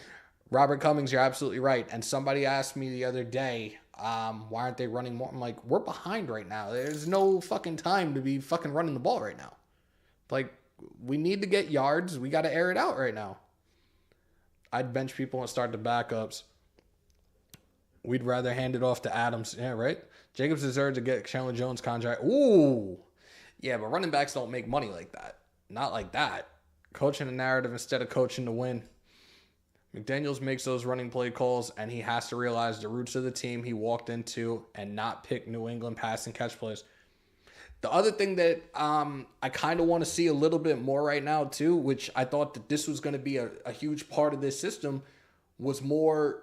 Robert Cummings, you're absolutely right. And somebody asked me the other day, why aren't they running more? I'm like, we're behind right now. There's no fucking time to be fucking running the ball right now. Like, we need to get yards. We got to air it out right now. I'd bench people and start the backups. We'd rather hand it off to Adams. Yeah, right? Jacobs deserves to get Chandler Jones' contract. Ooh. Yeah, but running backs don't make money like that. Not like that. Coaching the narrative instead of coaching to win. McDaniels makes those running play calls, and he has to realize the roots of the team he walked into and not pick New England pass and catch plays. The other thing that I kind of want to see a little bit more right now too, which I thought that this was going to be a huge part of this system, was more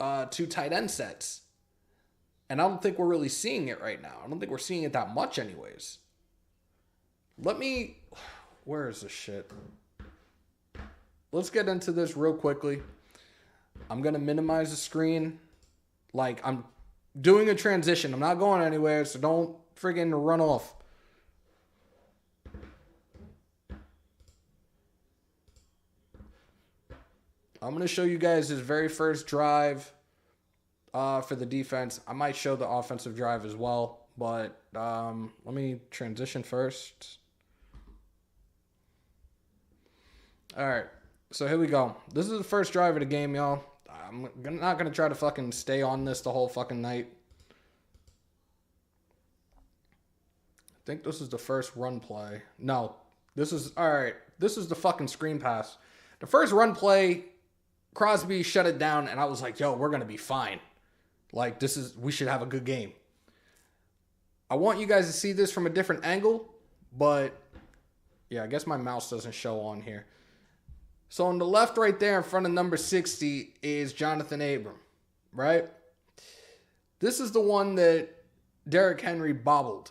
2 tight end sets. And I don't think we're really seeing it right now. I don't think we're seeing it that much anyways. Where is this shit? Let's get into this real quickly. I'm going to minimize the screen. Like, I'm doing a transition. I'm not going anywhere, so don't friggin' run off. I'm going to show you guys his very first drive for the defense. I might show the offensive drive as well, but let me transition first. All right. So here we go. This is the first drive of the game, y'all. I'm not going to try to fucking stay on this the whole fucking night. I think this is the first run play. No. This is, all right. This is the fucking screen pass. The first run play, Crosby shut it down, and I was like, yo, we're going to be fine. Like, we should have a good game. I want you guys to see this from a different angle, but yeah, I guess my mouse doesn't show on here. So on the left right there in front of number 60 is Jonathan Abram, right? This is the one that Derrick Henry bobbled.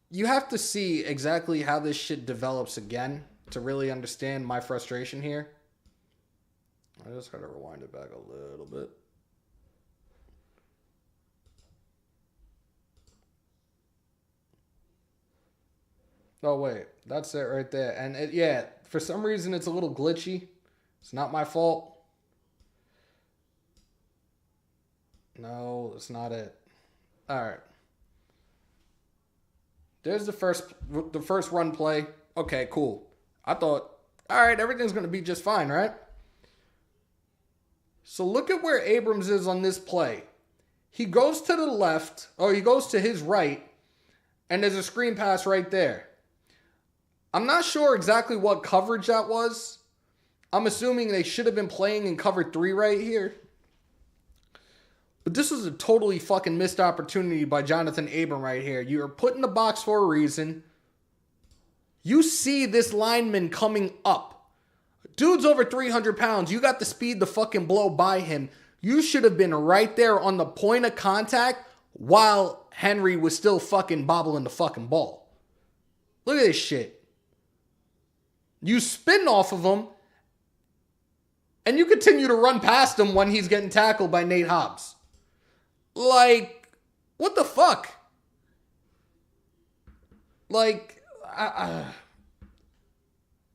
You have to see exactly how this shit develops again to really understand my frustration here. I just gotta rewind it back a little bit. Oh, wait. That's it right there. And yeah, for some reason, it's a little glitchy. It's not my fault. No, it's not it. All right. There's the first run play. Okay, cool. I thought, all right, everything's going to be just fine, right? So look at where Abrams is on this play. He goes to the left, or he goes to his right, and there's a screen pass right there. I'm not sure exactly what coverage that was. I'm assuming they should have been playing in cover 3 right here. But this was a totally fucking missed opportunity by Jonathan Abram right here. You're put in the box for a reason. You see this lineman coming up. Dude's over 300 pounds. You got the speed to fucking blow by him. You should have been right there on the point of contact while Henry was still fucking bobbling the fucking ball. Look at this shit. You spin off of him, and you continue to run past him when he's getting tackled by Nate Hobbs. Like, what the fuck? Like,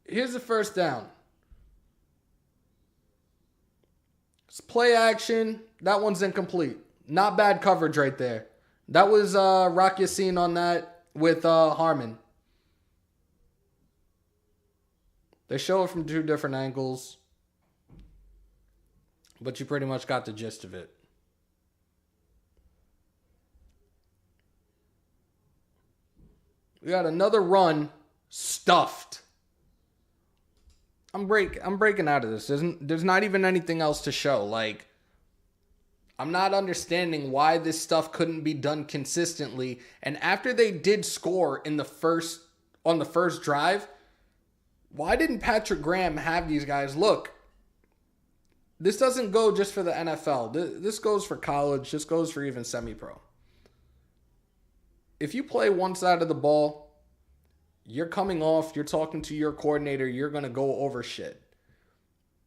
here's the first down. It's play action. That one's incomplete. Not bad coverage right there. That was Rock Yassin on that with Harmon. They show it from 2 different angles, but you pretty much got the gist of it. We got another run stuffed. I'm breaking out of this. There's not even anything else to show. Like, I'm not understanding why this stuff couldn't be done consistently. And after they did score on the first drive, why didn't Patrick Graham have these guys? Look, this doesn't go just for the NFL. This goes for college. This goes for even semi-pro. If you play one side of the ball, you're coming off, you're talking to your coordinator, you're going to go over shit.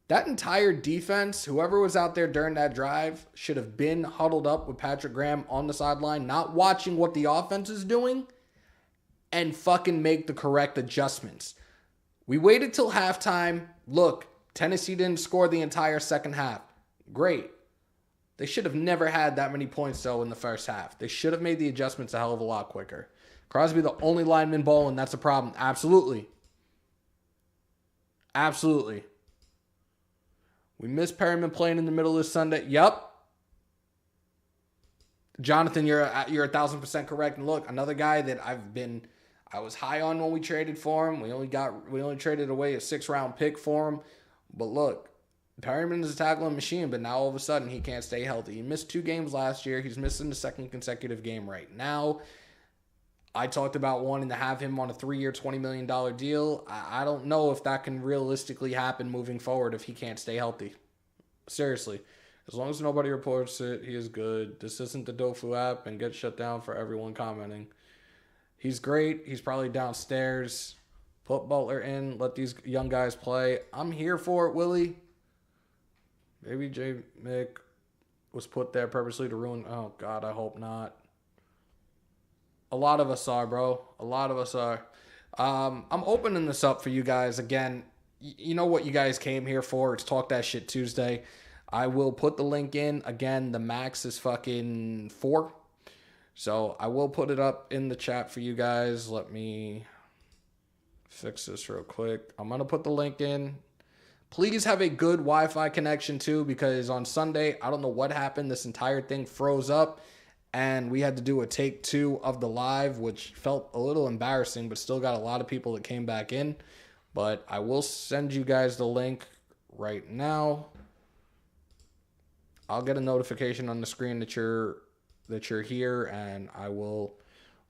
That entire defense, whoever was out there during that drive, should have been huddled up with Patrick Graham on the sideline, not watching what the offense is doing, and fucking make the correct adjustments. We waited till halftime. Look, Tennessee didn't score the entire second half. Great. They should have never had that many points, though, in the first half. They should have made the adjustments a hell of a lot quicker. Crosby, the only lineman balling, that's a problem. Absolutely. Absolutely. We miss Perryman playing in the middle of Sunday. Yep. Jonathan, you're 1,000% correct. And look, another guy that I was high on when we traded for him. We only traded away a 6th-round pick for him. But look, Perryman is a tackling machine, but now all of a sudden he can't stay healthy. He missed 2 games last year. He's missing the 2nd consecutive game right now. I talked about wanting to have him on a 3-year, $20 million deal. I don't know if that can realistically happen moving forward if he can't stay healthy. Seriously. As long as nobody reports it, he is good. This isn't the Dofu app and get shut down for everyone commenting. He's great. He's probably downstairs. Put Butler in. Let these young guys play. I'm here for it, Willie. Maybe J. Mick was put there purposely to ruin. Oh, God, I hope not. A lot of us are, bro. A lot of us are. I'm opening this up for you guys. Again, you know what you guys came here for. It's Talk That Shit Tuesday. I will put the link in. Again, the max is fucking 4. So I will put it up in the chat for you guys. Let me fix this real quick. I'm going to put the link in. Please have a good Wi-Fi connection too, because on Sunday, I don't know what happened. This entire thing froze up and we had to do a take 2 of the live, which felt a little embarrassing, but still got a lot of people that came back in. But I will send you guys the link right now. I'll get a notification on the screen that you're here, and I will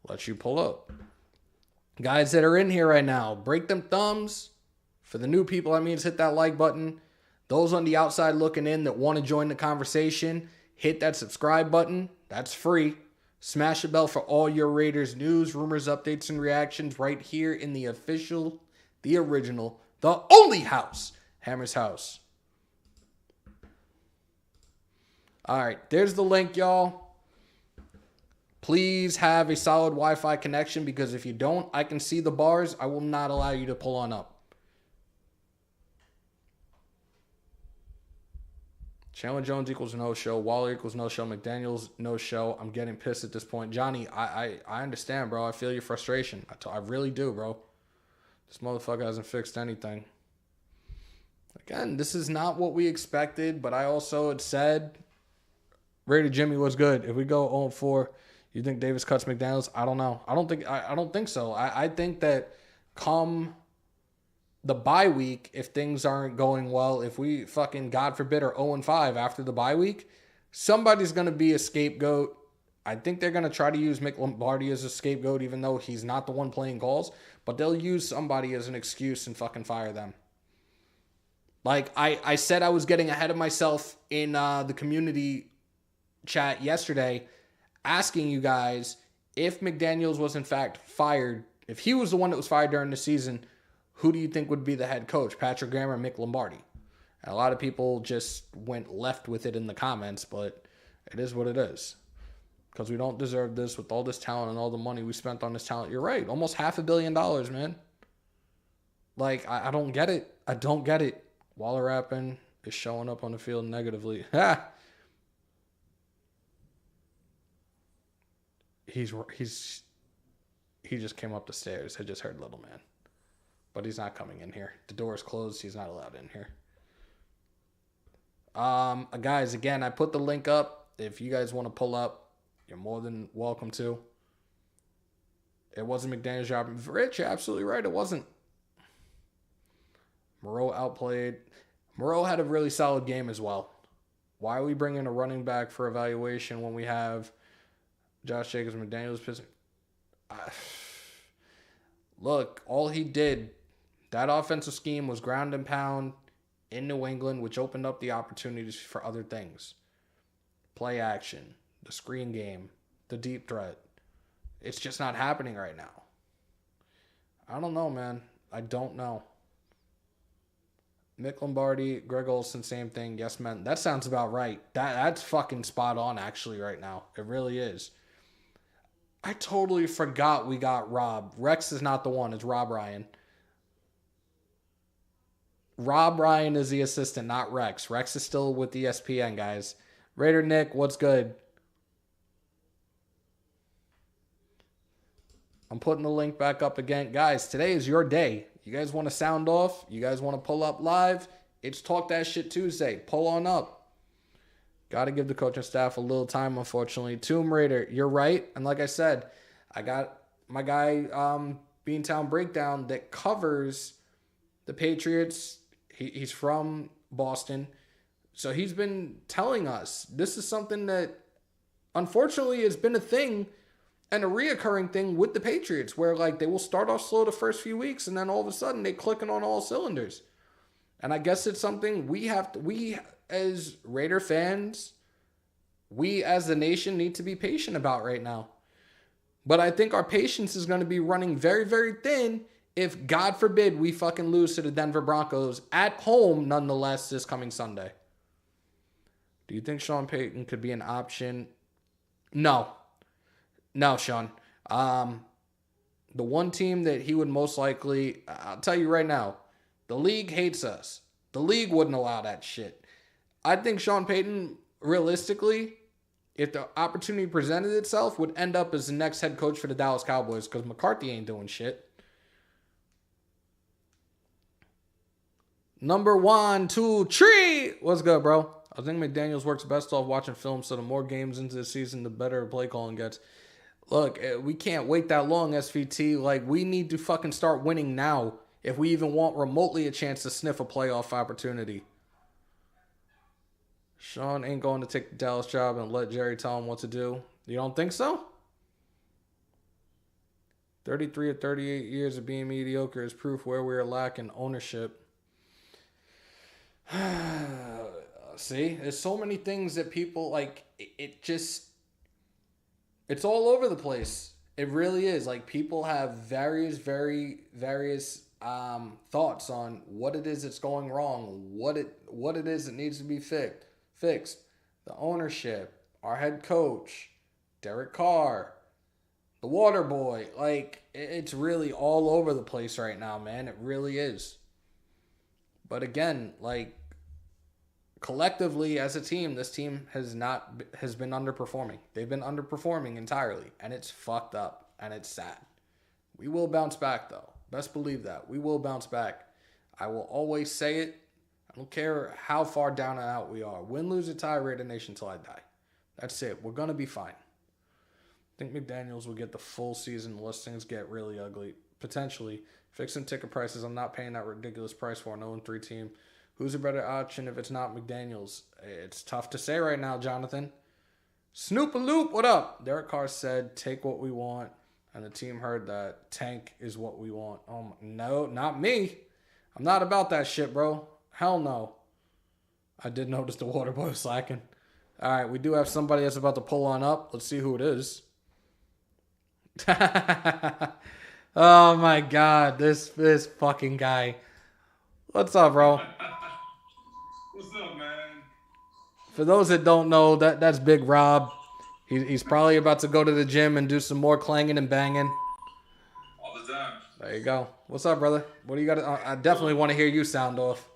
let you pull up. Guys that are in here right now, break them thumbs. For the new people, that means hit that like button. Those on the outside looking in that want to join the conversation, hit that subscribe button. That's free. Smash the bell for all your Raiders news, rumors, updates, and reactions right here in the official, the original, the only house, Hammers.House. All right, there's the link, y'all. Please have a solid Wi-Fi connection, because if you don't, I can see the bars. I will not allow you to pull on up. Chandler Jones equals no show. Waller equals no show. McDaniels, no show. I'm getting pissed at this point. Johnny, I understand, bro. I feel your frustration. I really do, bro. This motherfucker hasn't fixed anything. Again, this is not what we expected, but I also had said Raider Jimmy was good. If we go 0-4, you think Davis cuts McDaniels? I don't know. I don't think so. I think that come the bye week, if things aren't going well, if we fucking, God forbid, are 0-5 after the bye week, somebody's going to be a scapegoat. I think they're going to try to use Mick Lombardi as a scapegoat, even though he's not the one playing calls, but they'll use somebody as an excuse and fucking fire them. Like I said, I was getting ahead of myself in the community chat yesterday, asking you guys if McDaniels was in fact fired, if he was the one that was fired during the season, who do you think would be the head coach, Patrick Graham or Mick Lombardi? And a lot of people just went left with it in the comments, but it is what it is. Because we don't deserve this with all this talent and all the money we spent on this talent. You're right. Almost $500 million, man. Like, I don't get it. I don't get it. Waller Rappin is showing up on the field negatively. He just came up the stairs. I just heard little man. But he's not coming in here. The door is closed. He's not allowed in here. Guys, again, I put the link up. If you guys want to pull up, you're more than welcome to. It wasn't McDaniel's job. Rich, you're absolutely right. It wasn't. Moreau outplayed. Moreau had a really solid game as well. Why are we bringing a running back for evaluation when we have Josh Jacobs and McDaniel's pitching? Look, all he did, that offensive scheme was ground and pound in New England, which opened up the opportunities for other things. Play action, the screen game, the deep threat. It's just not happening right now. I don't know, man. I don't know. Mick Lombardi, Greg Olson, same thing. Yes, man. That sounds about right. That's fucking spot on, actually, right now. It really is. I totally forgot we got Rob. Rex is not the one. It's Rob Ryan. Rob Ryan is the assistant, not Rex. Rex is still with ESPN, guys. Raider Nick, what's good? I'm putting the link back up again. Guys, today is your day. You guys want to sound off? You guys want to pull up live? It's Talk That Shit Tuesday. Pull on up. Got to give the coaching staff a little time, unfortunately. Tomb Raider, you're right. And like I said, I got my guy, Beantown Breakdown, that covers the Patriots. He's from Boston. So he's been telling us this is something that, unfortunately, has been a thing and a reoccurring thing with the Patriots, where like they will start off slow the first few weeks and then all of a sudden they clicking on all cylinders. And I guess it's something we as Raider fans, we as the nation need to be patient about right now. But I think our patience is going to be running very, very thin if, God forbid, we fucking lose to the Denver Broncos at home, nonetheless, this coming Sunday. Do you think Sean Payton could be an option? No, Sean. The one team that he would most likely, I'll tell you right now, the league hates us. The league wouldn't allow that shit. I think Sean Payton, realistically, if the opportunity presented itself, would end up as the next head coach for the Dallas Cowboys, because McCarthy ain't doing shit. Number 1, 2, 3. What's good, bro? I think McDaniels works best off watching film, so the more games into the season, the better play calling gets. Look, we can't wait that long, SVT. Like, we need to fucking start winning now if we even want remotely a chance to sniff a playoff opportunity. Sean ain't going to take the Dallas job and let Jerry tell him what to do. You don't think so? 33 or 38 years of being mediocre is proof where we are lacking ownership. See, there's so many things that people, like, it's all over the place. It really is. Like, people have various thoughts on what it is that's going wrong, what it is that needs to be fixed. The ownership, our head coach, Derek Carr, The water boy. Like, it's really all over the place right now, man. It really is. But again, like, collectively as a team, this team has been underperforming. They've been underperforming entirely, and it's fucked up, and it's sad. We will bounce back, though. Best believe that. We will bounce back. I will always say it. I don't care how far down and out we are. Win, lose, or tie, Raider Nation till I die. That's it. We're going to be fine. I think McDaniels will get the full season unless things get really ugly. Potentially. Fixing ticket prices. I'm not paying that ridiculous price for an 0-3 team. Who's a better option if it's not McDaniels? It's tough to say right now, Jonathan. Snoop-a-loop, what up? Derek Carr said, take what we want. And the team heard that. Tank is what we want. Oh, no, not me. I'm not about that shit, bro. Hell no. I did notice the water boy was slacking. All right, we do have somebody that's about to pull on up. Let's see who it is. Oh, my God. This fucking guy. What's up, bro? What's up, man? For those that don't know, that's Big Rob. He's probably about to go to the gym and do some more clanging and banging. All the time. There you go. What's up, brother? What do you got? I definitely want to hear you sound off.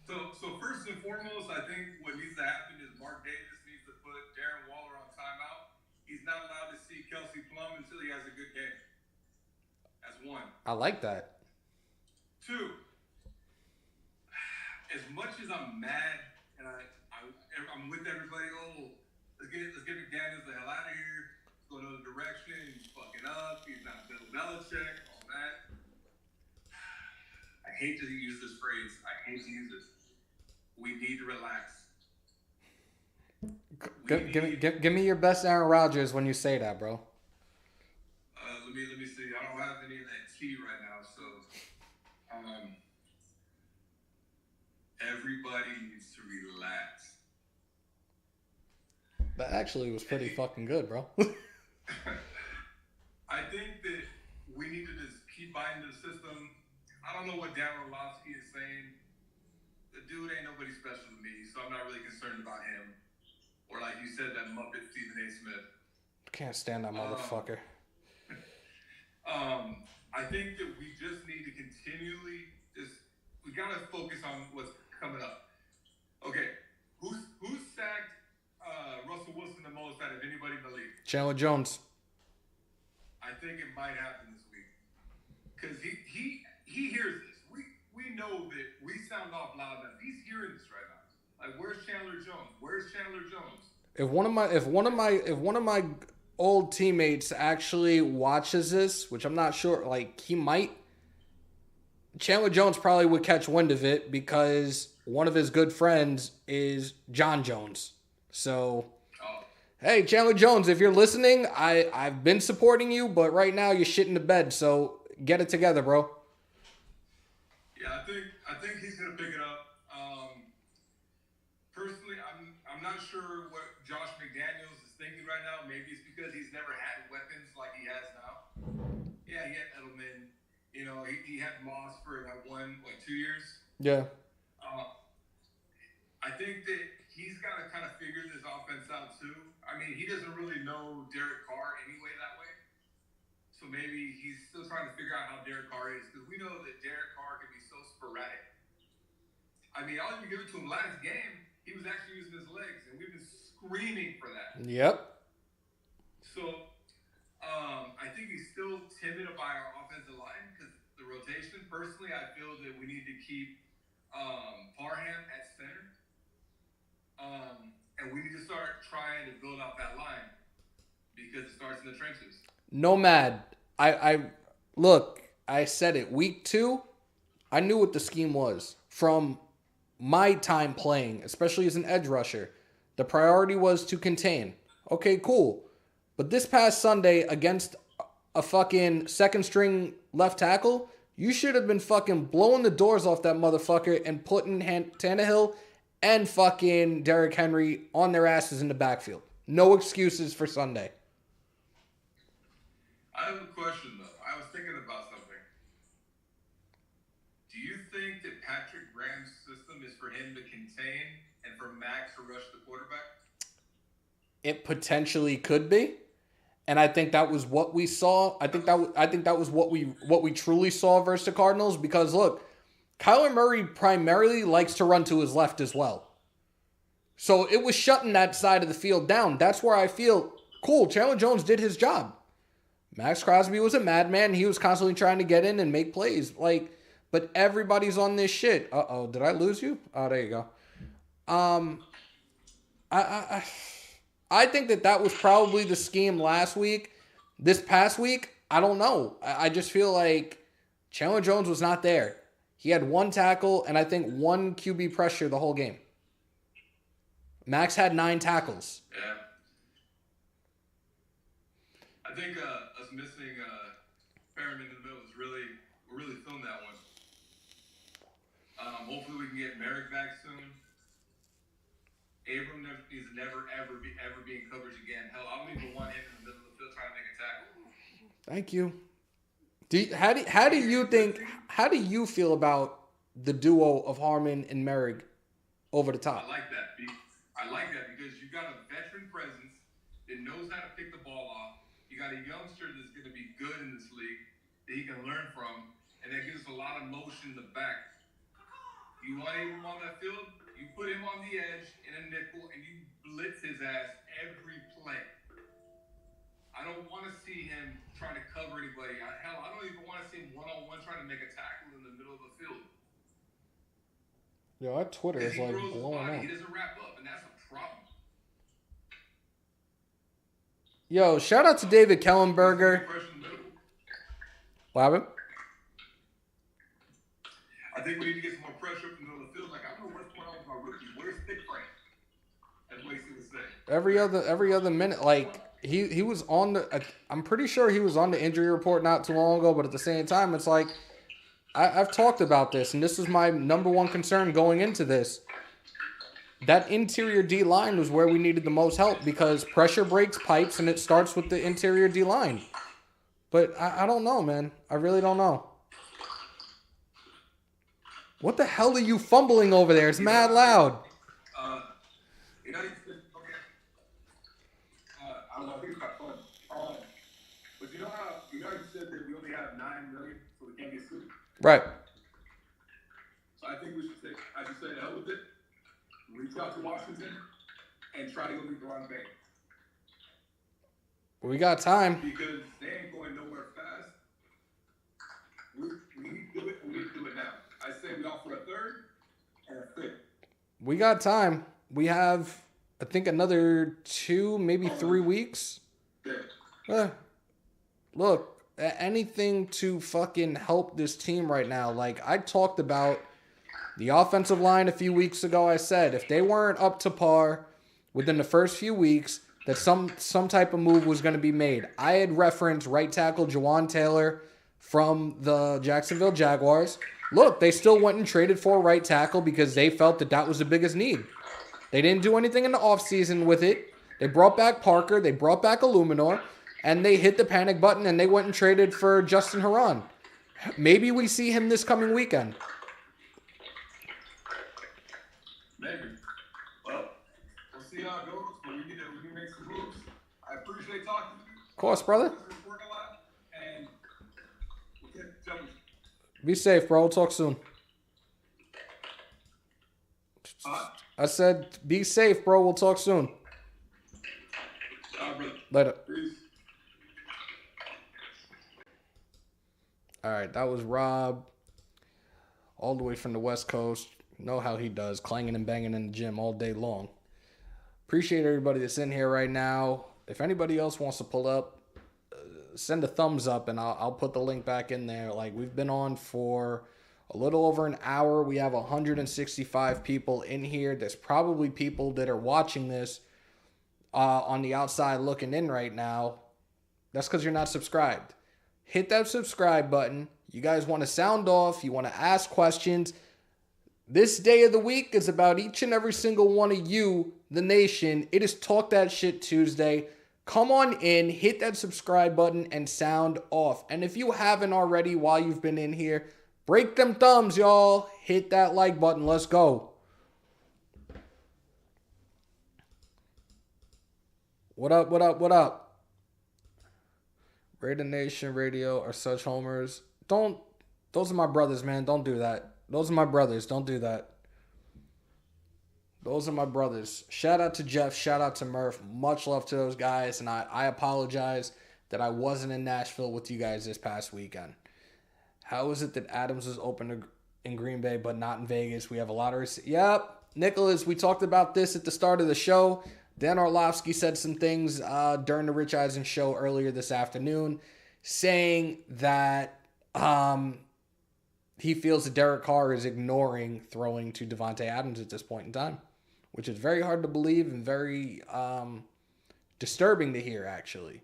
So first and foremost, I think what needs to happen is Mark Davis needs to put Darren Waller on timeout. He's not allowed to see Kelsey Plum until he has a good game. That's one. I like that. Two, as much as I'm mad and I'm with everybody, let's get McDaniels the hell out of here. Let's go another direction. He's fucking up. He's not Bill Belichick. All that. I hate to use this phrase. I hate to use this. We need to relax. Give me your best Aaron Rodgers when you say that, bro. Let me see. I don't have any of that tea right now, so everybody needs to relax. That actually was pretty fucking good, bro. I think that we need to just keep buying the system. I don't know what Dan Orlovsky is saying. The dude ain't nobody special to me, so I'm not really concerned about him. Or like you said, that Muppet Stephen A. Smith. Can't stand that motherfucker. I think that we just need to continually we gotta focus on what's coming up. Okay, who's sacked Russell Wilson the most out of anybody in the league? Chandler Jones. I think it might happen this week because he hears this. We know that we sound off loud enough. He's hearing this right now. Like, where's Chandler Jones? Where's Chandler Jones? If one of my old teammates actually watches this, which I'm not sure, like he might, Chandler Jones probably would catch wind of it because one of his good friends is John Jones. So, hey, Chandler Jones, if you're listening, I've been supporting you, but right now you're shit in the bed, so get it together, bro. Yeah, I think he's gonna pick it up. Personally, I'm not sure what Josh McDaniels is thinking right now. Maybe it's because he's never had weapons like he has now. Yeah, he had Edelman. You know, he had Moss for 2 years. Yeah. I think that he's got to kind of figure this offense out too. I mean, he doesn't really know Derek Carr anyway that way. So maybe he's still trying to figure out how Derek Carr is because we know that Derek Carr can be so sporadic. I mean, I'll even give it to him last game. He was actually using his legs, and we've been screaming for that. Yep. So, I think he's still timid about our offensive line because the rotation. Personally, I feel that we need to keep Parham at center. And we need to start trying to build out that line because it starts in the trenches. Nomad, I said it. Week 2, I knew what the scheme was. From my time playing, especially as an edge rusher, the priority was to contain. Okay, cool. But this past Sunday against a fucking second string left tackle, you should have been fucking blowing the doors off that motherfucker and putting Tannehill and fucking Derrick Henry on their asses in the backfield. No excuses for Sunday. I have a question, though. I was thinking about something. Do you think that Patrick Graham's system is for him to contain and for Max to rush the quarterback? It potentially could be. And I think that was what we saw. I think that was what we truly saw versus the Cardinals, because look, Kyler Murray primarily likes to run to his left as well. So it was shutting that side of the field down. That's where I feel, cool, Chandler Jones did his job. Max Crosby was a madman. He was constantly trying to get in and make plays. But everybody's on this shit. Uh-oh, did I lose you? Oh, there you go. I think that was probably the scheme last week. This past week, I don't know. I just feel like Chandler Jones was not there. He had one tackle and I think one QB pressure the whole game. Max had 9 tackles. Yeah. I think us missing Perriman in the middle is we're really feeling that one. Hopefully we can get Merrick back soon. Abram needs to ever be in coverage again. Hell, I don't even want him in the middle of the field trying to make a tackle. Thank you. How do you feel about the duo of Harmon and Merrick over the top? I like that because you got a veteran presence that knows how to pick the ball off. You got a youngster that's going to be good in this league that he can learn from, and that gives us a lot of motion in the back. You want him on that field, you put him on the edge in a nickel, and you blitz his ass every play. I don't want to see him trying to cover anybody. Hell, I don't even want to see him one-on-one trying to make a tackle in the middle of the field. Yo, our Twitter is like blowing up. He doesn't wrap up, and that's a problem. Yo, shout out to David Kellenberger. What happened? I think we need to get some more pressure up in the middle of the field. Like, I don't know what's going on with my rookies. Where's Thick Frank? That's what he's going to say. Every other minute, like he was on the. I'm pretty sure he was on the injury report not too long ago, but at the same time, it's like I've talked about this, and this was my number one concern going into this. That interior D line was where we needed the most help because pressure breaks pipes, and it starts with the interior D line. But I don't know, man. I really don't know. What the hell are you fumbling over there? It's mad loud. You know, I don't know, I think it's got fun. But you know how you said that we only have $9 million, so we can't get sued? Right. So I think we should say, I just say the hell with it, reach out to Washington, and try to go meet the Ron Bank. We got time. Because they ain't going nowhere fast. We need to do it, and we need to do it now. I say we offer a third and a fifth. We got time. We have, I think, another 2, maybe 3 weeks. Look, anything to fucking help this team right now. Like, I talked about the offensive line a few weeks ago. I said if they weren't up to par within the first few weeks, that some type of move was going to be made. I had referenced right tackle Jawan Taylor from the Jacksonville Jaguars. Look, they still went and traded for a right tackle because they felt that was the biggest need. They didn't do anything in the offseason with it. They brought back Parker. They brought back Illuminor. And they hit the panic button and they went and traded for Justin Herron. Maybe we see him this coming weekend. Maybe. Well, we'll see how it goes. But we need to make some moves. I appreciate talking to you. Of course, brother. And we'll get jumping. Be safe, bro. We'll talk soon. I said, be safe, bro. We'll talk soon. Later. Peace. All right, that was Rob, all the way from the West Coast. You know how he does, clanging and banging in the gym all day long. Appreciate everybody that's in here right now. If anybody else wants to pull up, send a thumbs up, and I'll put the link back in there. Like, we've been on for a little over an hour. We have 165 people in here. There's probably people that are watching this on the outside looking in right now. That's because you're not subscribed. Hit that subscribe button. You guys want to sound off. You want to ask questions. This day of the week is about each and every single one of you, the nation. It is Talk That Shit Tuesday. Come on in, hit that subscribe button, and sound off. And if you haven't already while you've been in here, break them thumbs, y'all. Hit that like button. Let's go. What up, what up, what up? Raider Nation Radio are such homers. Those are my brothers, man. Don't do that. Those are my brothers. Don't do that. Those are my brothers. Shout out to Jeff. Shout out to Murph. Much love to those guys. And I apologize that I wasn't in Nashville with you guys this past weekend. How is it that Adams was open in Green Bay but not in Vegas? We have a lot of... Yep. Nicholas, we talked about this at the start of the show. Dan Orlovsky said some things during the Rich Eisen show earlier this afternoon, saying that he feels that Derek Carr is ignoring throwing to Devontae Adams at this point in time, which is very hard to believe and very disturbing to hear, actually.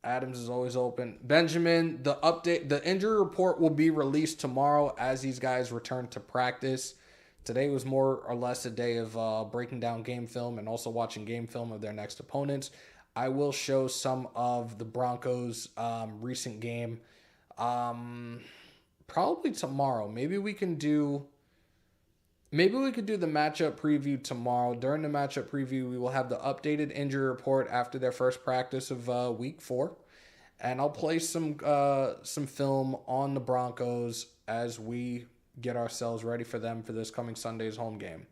Adams is always open. Benjamin, the injury report will be released tomorrow as these guys return to practice. Today was more or less a day of breaking down game film and also watching game film of their next opponents. I will show some of the Broncos' recent game probably tomorrow. Maybe we could do the matchup preview tomorrow. During the matchup preview, we will have the updated injury report after their first practice of week 4. And I'll play some film on the Broncos as we get ourselves ready for them for this coming Sunday's home game.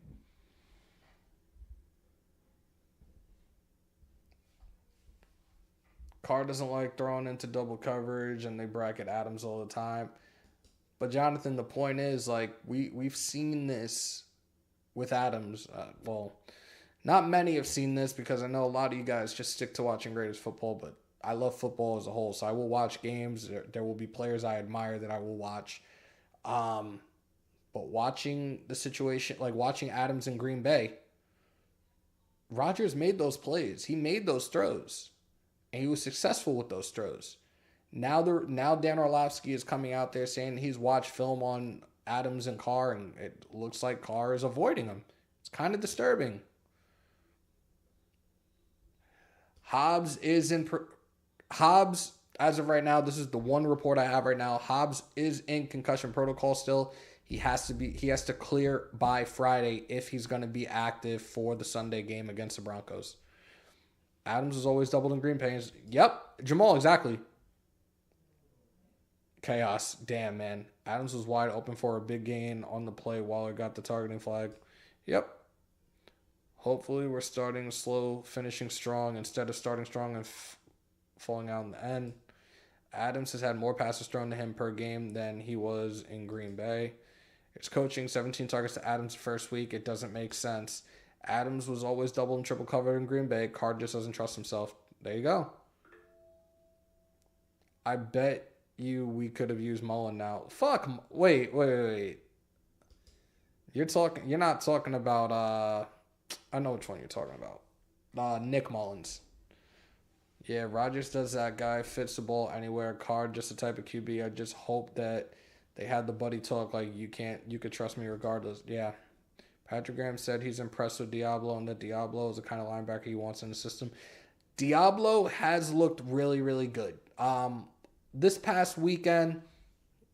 Carr doesn't like throwing into double coverage, and they bracket Adams all the time. But Jonathan, the point is, like, we've seen this with Adams. Well, not many have seen this because I know a lot of you guys just stick to watching Raiders football, but I love football as a whole, so I will watch games. There will be players I admire that I will watch. But watching the situation, like watching Adams in Green Bay, Rodgers made those plays. He made those throws, and he was successful with those throws. Now Dan Orlovsky is coming out there saying he's watched film on Adams and Carr, and it looks like Carr is avoiding him. It's kind of disturbing. Hobbs, as of right now, this is the one report I have right now. Hobbs is in concussion protocol still. He has to clear by Friday if he's going to be active for the Sunday game against the Broncos. Adams is always doubled in green pains. Yep, Jamal, exactly. Chaos. Damn, man. Adams was wide open for a big gain on the play. Waller got the targeting flag. Yep. Hopefully we're starting slow, finishing strong instead of starting strong and falling out in the end. Adams has had more passes thrown to him per game than he was in Green Bay. It's coaching, 17 targets to Adams the first week. It doesn't make sense. Adams was always double and triple covered in Green Bay. Carr just doesn't trust himself. There you go. I bet you we could have used Mullen now. Fuck. Wait. You're not talking about, I know which one you're talking about. Nick Mullins. Yeah, Rodgers does that. Guy fits the ball anywhere. Carr, just the type of QB. I just hope that they had the buddy talk like you could trust me regardless. Yeah. Patrick Graham said he's impressed with Diablo and that Diablo is the kind of linebacker he wants in the system. Diablo has looked really, really good. This past weekend,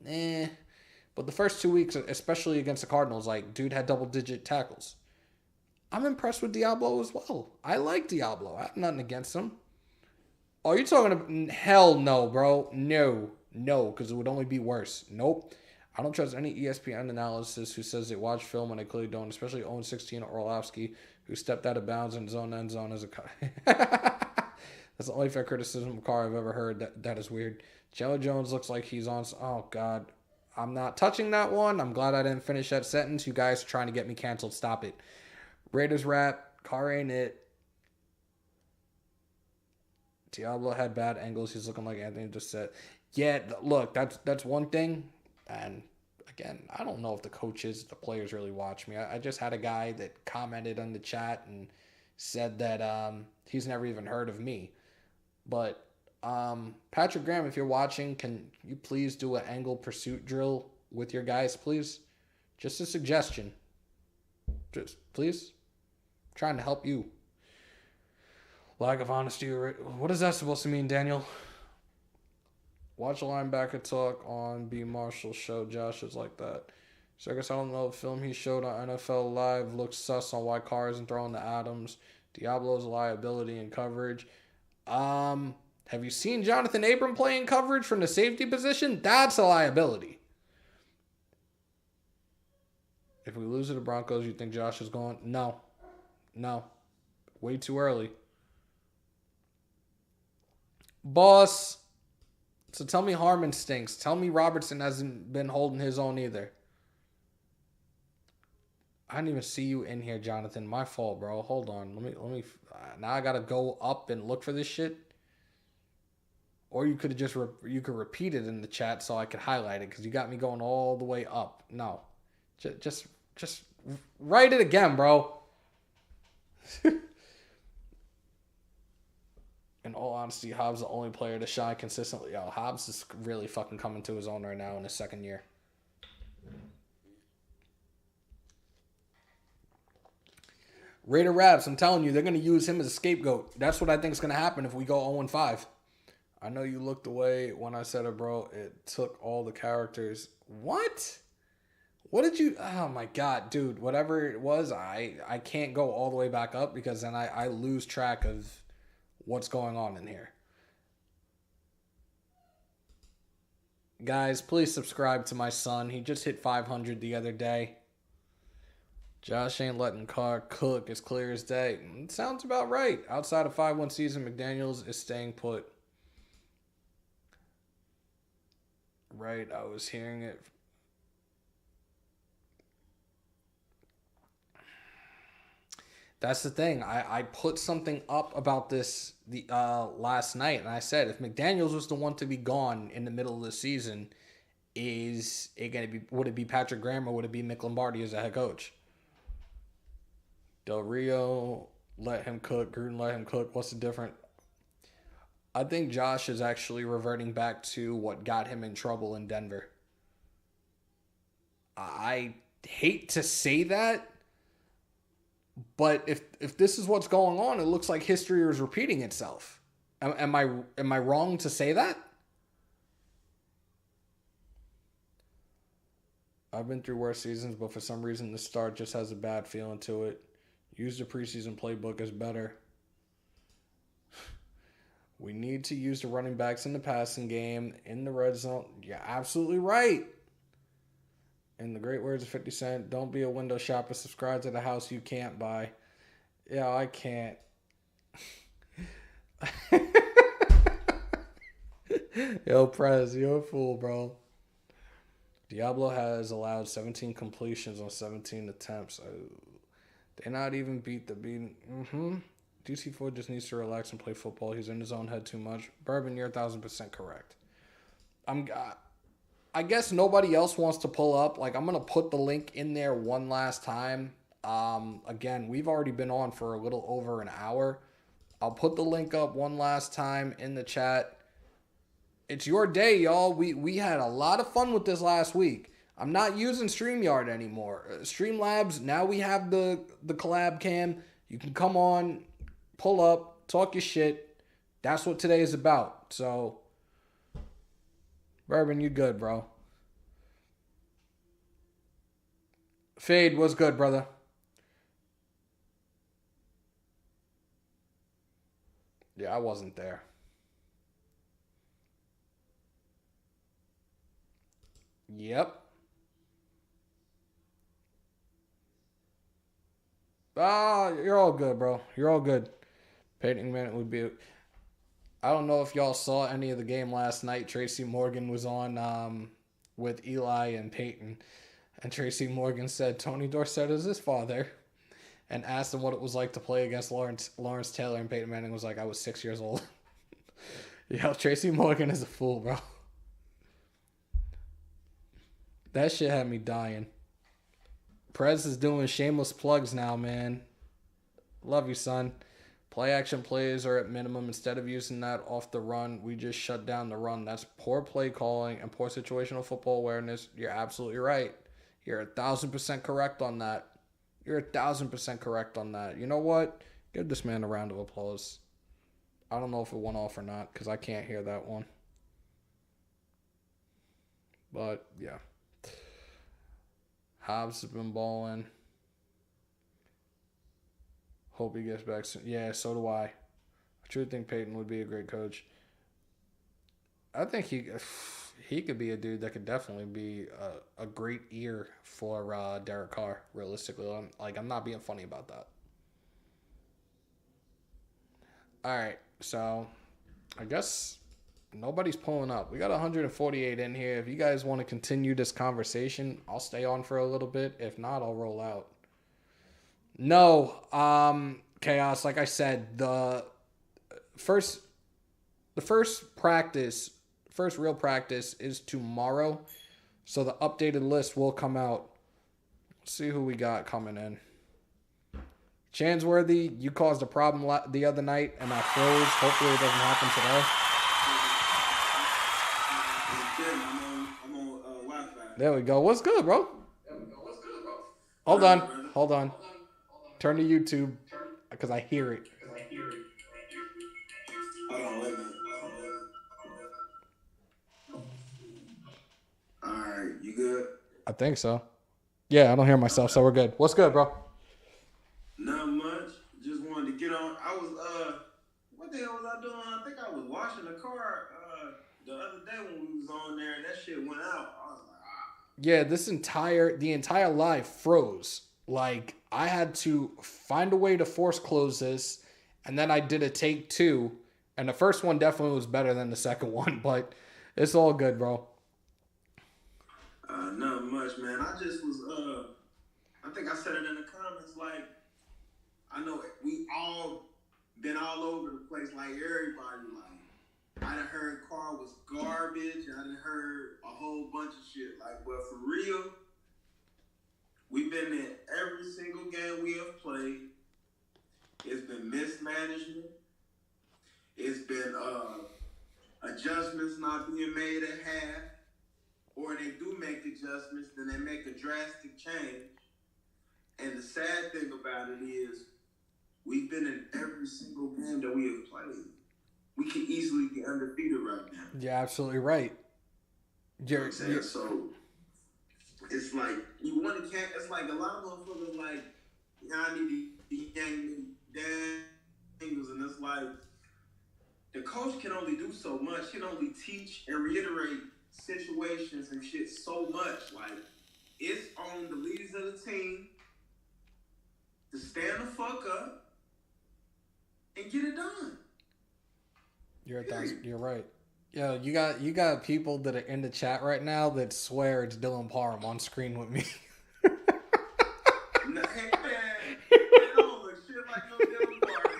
but the first 2 weeks, especially against the Cardinals, like, dude had double-digit tackles. I'm impressed with Diablo as well. I like Diablo. I have nothing against him. Oh, you're talking about... Hell no, bro. No, because it would only be worse. Nope. I don't trust any ESPN analysis who says they watch film when they clearly don't, especially 0-16 Orlovsky, who stepped out of bounds in his own end zone as a... That's the only fair criticism of Carr I've ever heard. That is weird. Jello Jones looks like he's on... Oh, God. I'm not touching that one. I'm glad I didn't finish that sentence. You guys are trying to get me canceled. Stop it. Raiders rap. Carr ain't it. Diablo had bad angles. He's looking like Anthony just said. Yeah, look, that's one thing. And again, I don't know if the coaches, the players really watch me. I just had a guy that commented on the chat and said that he's never even heard of me. But Patrick Graham, if you're watching, can you please do an angle pursuit drill with your guys, please? Just a suggestion. Just please. I'm trying to help you. Lack of honesty. What is that supposed to mean, Daniel? Watch a linebacker talk on B. Marshall's show. Josh is like that. So I guess I don't know. The film he showed on NFL Live looks sus on why Carr isn't throwing to Adams. Diablo's a liability in coverage. Have you seen Jonathan Abram playing coverage from the safety position? That's a liability. If we lose to the Broncos, you think Josh is gone? No. Way too early. Boss. So tell me Harmon stinks. Tell me Robertson hasn't been holding his own either. I didn't even see you in here, Jonathan. My fault, bro. Hold on. Let me. Now I gotta go up and look for this shit. Or you could have just you could repeat it in the chat so I could highlight it because you got me going all the way up. No, just write it again, bro. In all honesty, Hobbs is the only player to shine consistently. Yo, Hobbs is really fucking coming to his own right now in his second year. Raider Raps, I'm telling you, they're going to use him as a scapegoat. That's what I think is going to happen if we go 0-5. I know you looked away when I said it, bro. It took all the characters. What? What did you... Oh, my God, dude. Whatever it was, I can't go all the way back up because then I lose track of what's going on in here. Guys, please subscribe to my son. He just hit 500 the other day. Josh ain't letting Carr cook as clear as day. It sounds about right. Outside of 5-1 season, McDaniels is staying put. Right, I was hearing it. That's the thing. I put something up about this last night, and I said if McDaniels was the one to be gone in the middle of the season, would it be Patrick Graham or would it be Mick Lombardi as a head coach? Del Rio let him cook. Gruden let him cook. What's the difference? I think Josh is actually reverting back to what got him in trouble in Denver. I hate to say that, but if this is what's going on, it looks like history is repeating itself. Am I wrong to say that? I've been through worse seasons, but for some reason the start just has a bad feeling to it. Use the preseason playbook as better. We need to use the running backs in the passing game, in the red zone. You're absolutely right. In the great words of 50 Cent, don't be a window shopper. Subscribe to the house you can't buy. Yeah, I can't. Yo, Prez, you're a fool, bro. Diablo has allowed 17 completions on 17 attempts. They not even beat the beating. DC4 just needs to relax and play football. He's in his own head too much. Bourbon, you're 1,000% correct. I guess nobody else wants to pull up. Like, I'm going to put the link in there one last time. Again, we've already been on for a little over an hour. I'll put the link up one last time in the chat. It's your day, y'all. We had a lot of fun with this last week. I'm not using StreamYard anymore. Streamlabs, now we have the collab cam. You can come on, pull up, talk your shit. That's what today is about. So, Bourbon, you good, bro. Fade, what's good, brother? Yeah, I wasn't there. Yep. You're all good, bro. You're all good. Peyton Manning would be... I don't know if y'all saw any of the game last night. Tracy Morgan was on with Eli and Peyton. And Tracy Morgan said Tony Dorsett is his father. And asked him what it was like to play against Lawrence Taylor. And Peyton Manning was like, I was 6 years old. Yo, Tracy Morgan is a fool, bro. That shit had me dying. Prez is doing shameless plugs now, man. Love you, son. Play action plays are at minimum. Instead of using that off the run, we just shut down the run. That's poor play calling and poor situational football awareness. You're absolutely right. You're 1,000% correct on that. You're 1,000% correct on that. You know what? Give this man a round of applause. I don't know if it went off or not because I can't hear that one. But, yeah. Hobbs has been balling. Hope he gets back soon. Yeah, so do I. I truly think Peyton would be a great coach. I think he could be a dude that could definitely be a great ear for Derek Carr. Realistically, I'm not being funny about that. All right, so I guess nobody's pulling up. We got 148 in here. If you guys want to continue this conversation, I'll stay on for a little bit. If not, I'll roll out. No, Chaos. Like I said, the first real practice is tomorrow. So the updated list will come out. Let's see who we got coming in. Chansworthy, you caused a problem the other night, and I froze. Hopefully it doesn't happen I'm on Wi-Fi. today. There we go. What's good, bro? Hold on. Turn to YouTube, because I hear it. Hold on, wait a minute. All right, you good? I think so. Yeah, I don't hear myself, so we're good. What's good, bro? Not much. Just wanted to get on. I was what the hell was I doing? I think I was washing the car the other day when we was on there, and that shit went out. I was like, Yeah, the entire live froze. Like, I had to find a way to force close this, and then I did a take 2, and the first one definitely was better than the second one, but it's all good, bro. Not much, man. I just was I think I said it in the comments, like, I know we all been all over the place, like everybody, like, I done heard Carr was garbage, I done heard a whole bunch of shit, like, but for real, we've been in every single game we have played. It's been mismanagement. It's been adjustments not being made at half, or they do make adjustments, then they make a drastic change. And the sad thing about it is, we've been in every single game that we have played. We can easily get undefeated right now. You're absolutely right. You know what I'm saying? So it's like you want to it's like a lot of motherfuckers like, I need to yank me dangles, and it's like the coach can only do so much. He can only teach and reiterate situations and shit so much. Like, it's on the leaders of the team to stand the fuck up and get it done. You're right. Yo, you got people that are in the chat right now that swear it's Dylan Parham on screen with me. Hey, man, it don't look shit like no Dylan Parham.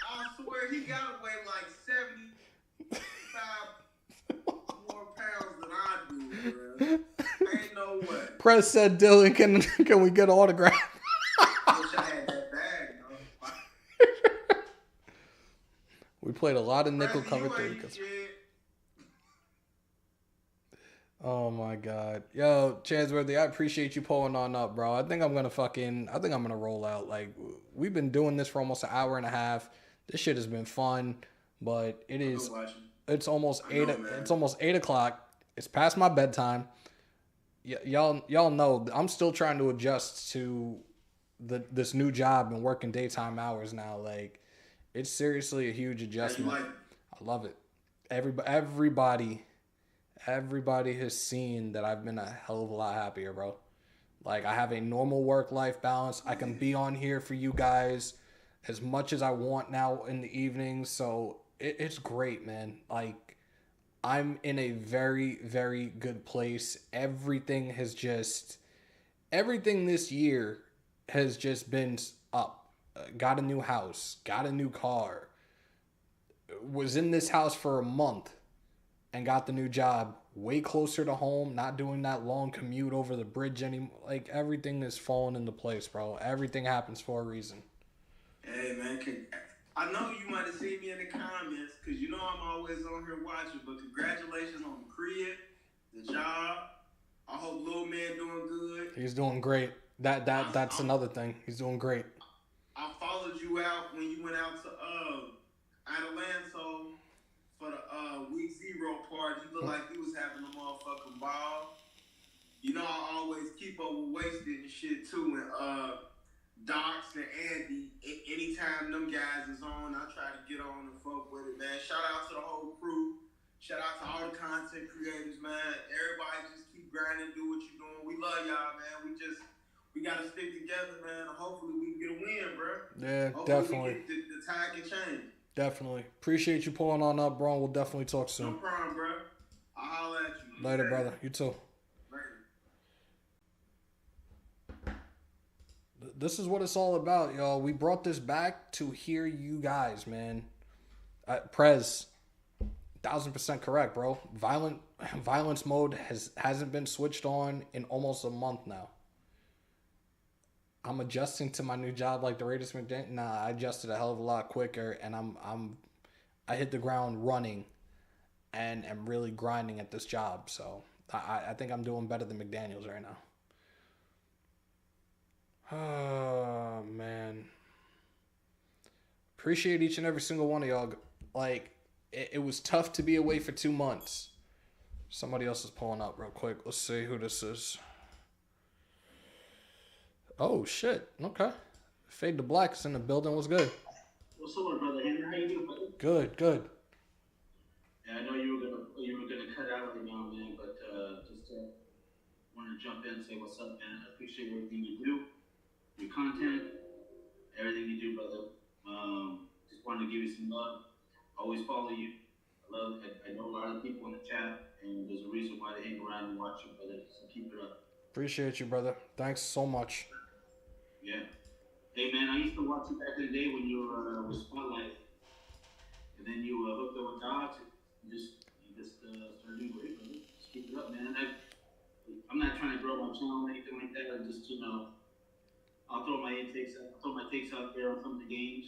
I swear he got to weigh like 75 more pounds than I do, bro. Ain't no way. Press said, Dylan, can we get an autograph? I wish I had that bag, though. We played a lot of nickel cover 3. Oh my god. Yo, Chansworthy, I appreciate you pulling on up, bro. I think I'm gonna roll out. Like, we've been doing this for almost an hour and a half. This shit has been fun, but it's almost 8 o'clock. It's past my bedtime. Y'all know I'm still trying to adjust to this new job and working daytime hours now. Like, it's seriously a huge adjustment. I love it. Everybody has seen that I've been a hell of a lot happier, bro. Like, I have a normal work-life balance. I can be on here for you guys as much as I want now in the evenings. So it's great, man. Like, I'm in a very, very good place. Everything this year has just been up. Got a new house, got a new car, was in this house for a month and got the new job way closer to home, not doing that long commute over the bridge anymore. Like, everything is falling into place, bro. Everything happens for a reason. Hey, man, I know you might have seen me in the comments, because you know I'm always on here watching, but congratulations on the crib, the job. I hope little man doing good. He's doing great. That's another thing. He's doing great. I followed you out when you went out to Adelanto for the week 0 party. You look like you was having a motherfucking ball. You know I always keep up with Wasted and shit too. And Docs and Andy, anytime them guys is on, I try to get on and fuck with it, man. Shout out to the whole crew. Shout out to all the content creators, man. Everybody just keep grinding, do what you're doing. We love y'all, man. We got to stick together, man. Hopefully we can get a win, bro. Yeah, Hopefully definitely. The tide can change. Definitely. Appreciate you pulling on up, bro. We'll definitely talk soon. No problem, bro. I'll holler at you. Later, brother. You too. Later. This is what it's all about, y'all. We brought this back to hear you guys, man. Prez, 1000% correct, bro. Violence mode hasn't been switched on in almost a month now. I'm adjusting to my new job like the Raiders. Nah, I adjusted a hell of a lot quicker, and I hit the ground running, and am really grinding at this job. So I think I'm doing better than McDaniels right now. Oh man, appreciate each and every single one of y'all. Like it was tough to be away for 2 months. Somebody else is pulling up real quick. Let's see who this is. Oh, shit. Okay. Fade to Black's in the building. What's good? What's up, brother Henry? How you doing, buddy? Good. Yeah, I know you were gonna cut out right now, man, but just wanted to jump in and say what's up, man. I appreciate everything you do, your content, everything you do, brother. Just wanted to give you some love. Always follow you. I know a lot of people in the chat, and there's a reason why they hang around and watch you, brother. So keep it up. Appreciate you, brother. Thanks so much. Yeah. Hey, man, I used to watch you back in the day when you were with Spotlight, and then you hooked up with Dodge. You just started doing great, brother. Just keep it up, man. I'm not trying to grow my channel or anything like that. I just, I'll throw my takes out there on some of the games.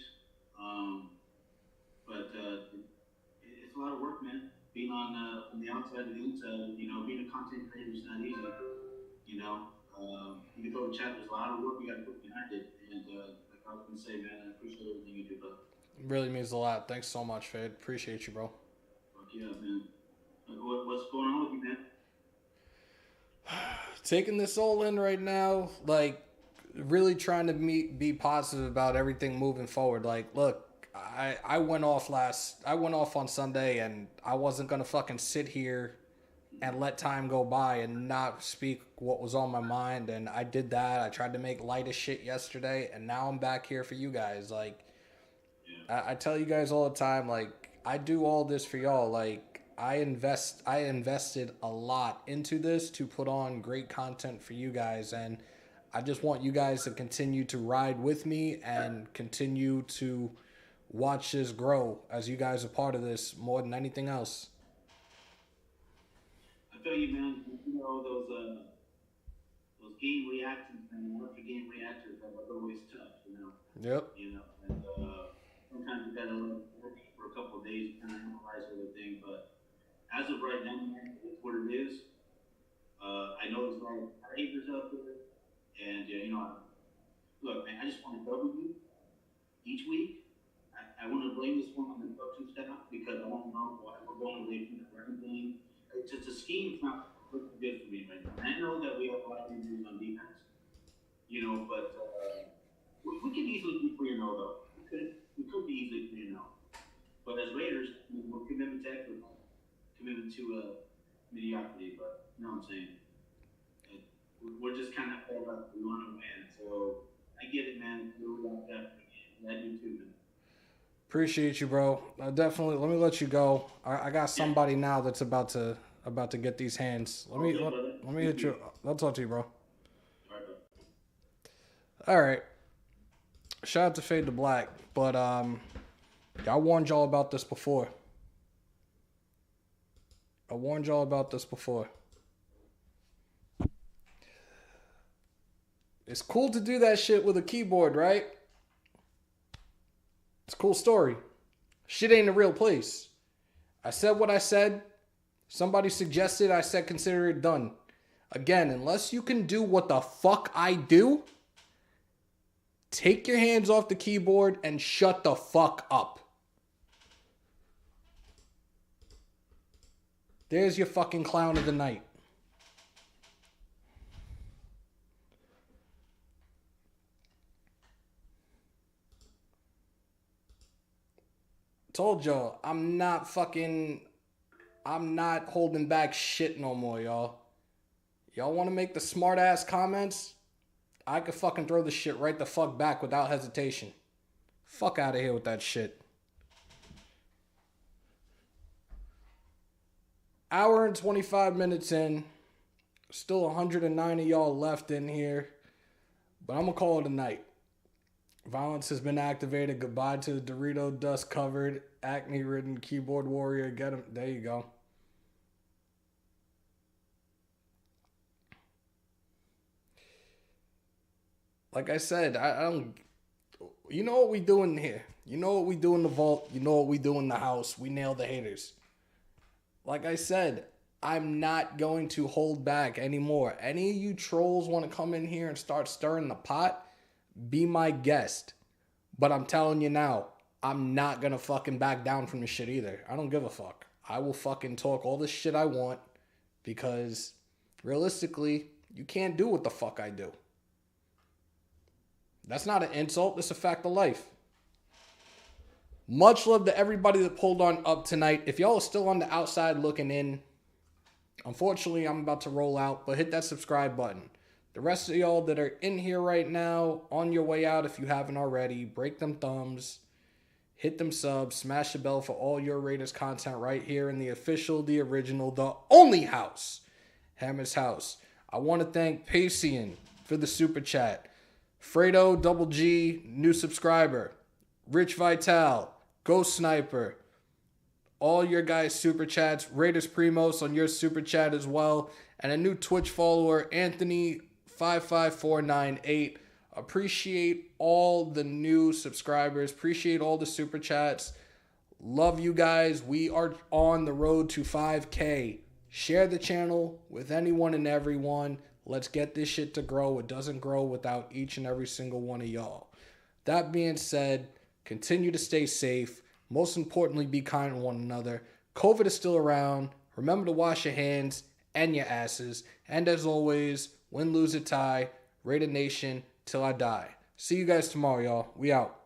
But it's a lot of work, man. Being on the outside and the inside, being a content creator is not easy. Even though the chapter's a lot of work, we got to put behind it. And like I was going to say, man, I appreciate everything you do, brother. It really means a lot. Thanks so much, Fade. Appreciate you, bro. Fuck yeah, man. What's going on with you, man? Taking this all in right now, like, really trying to be positive about everything moving forward. Like, look, I went off on Sunday, and I wasn't going to fucking sit here and let time go by and not speak what was on my mind. And I did that. I tried to make light of shit yesterday, and now I'm back here for you guys. Like, yeah. I tell you guys all the time, like, I do all this for y'all. Like, I invested a lot into this to put on great content for you guys, and I just want you guys to continue to ride with me and continue to watch this grow as you guys are part of this more than anything else. I feel you, man. Those game reactions, man. After game reactors are always tough, Yep. And sometimes you gotta let it work for a couple of days to kind of analyze everything. But as of right now, man, it's what it is. I know there's a lot of haters out there, and look, man, I just want to W each week. I want to blame this one on the coaching staff because I don't know why we're going away from the running game. It's just a scheme's not looking good for me right now. And I know that we have a lot of injuries on defense, but we could easily be 3-0 though. We could be easily 3-0. But as Raiders, we're committed to excellence, committed to mediocrity. But you know what I'm saying? We're just kind of all about we want to win. So I get it, man. We're out there again. I do too, man. Appreciate you, bro. Definitely. Let me let you go. I got somebody now that's about to get these hands. Let me hit you. I'll talk to you, bro. All right. Shout out to Fade to Black, but I warned y'all about this before. It's cool to do that shit with a keyboard, right? It's a cool story. Shit ain't a real place. I said what I said. Somebody suggested, I said consider it done. Again, unless you can do what the fuck I do, take your hands off the keyboard and shut the fuck up. There's your fucking clown of the night. Told y'all, I'm not fucking I'm not holding back shit no more, y'all. Y'all want to make the smart ass comments? I could fucking throw the shit right the fuck back without hesitation. Fuck out of here with that shit. Hour and 25 minutes in. Still 109 of y'all left in here. But I'm going to call it a night. Violence has been activated. Goodbye to the Dorito dust covered, acne ridden keyboard warrior. Get him. There you go. Like I said, I don't. You know what we do in here. You know what we do in the vault. You know what we do in the house. We nail the haters. Like I said, I'm not going to hold back anymore. Any of you trolls want to come in here and start stirring the pot? Be my guest. But I'm telling you now, I'm not going to fucking back down from this shit either. I don't give a fuck. I will fucking talk all the shit I want because realistically, you can't do what the fuck I do. That's not an insult. It's a fact of life. Much love to everybody that pulled on up tonight. If y'all are still on the outside looking in, unfortunately, I'm about to roll out, but hit that subscribe button. The rest of y'all that are in here right now, on your way out if you haven't already, break them thumbs, hit them subs, smash the bell for all your Raiders content right here in the official, the original, the only house, Hammers.House. I want to thank Pacian for the super chat. Fredo Double G, new subscriber. Rich Vital, Ghost Sniper. All your guys' super chats. Raiders Primos on your super chat as well. And a new Twitch follower, Anthony55498. Appreciate all the new subscribers. Appreciate all the super chats. Love you guys. We are on the road to 5K. Share the channel with anyone and everyone. Let's get this shit to grow. It doesn't grow without each and every single one of y'all. That being said, continue to stay safe. Most importantly, be kind to one another. COVID is still around. Remember to wash your hands and your asses. And as always, win, lose, or tie, Raider Nation till I die. See you guys tomorrow, y'all. We out.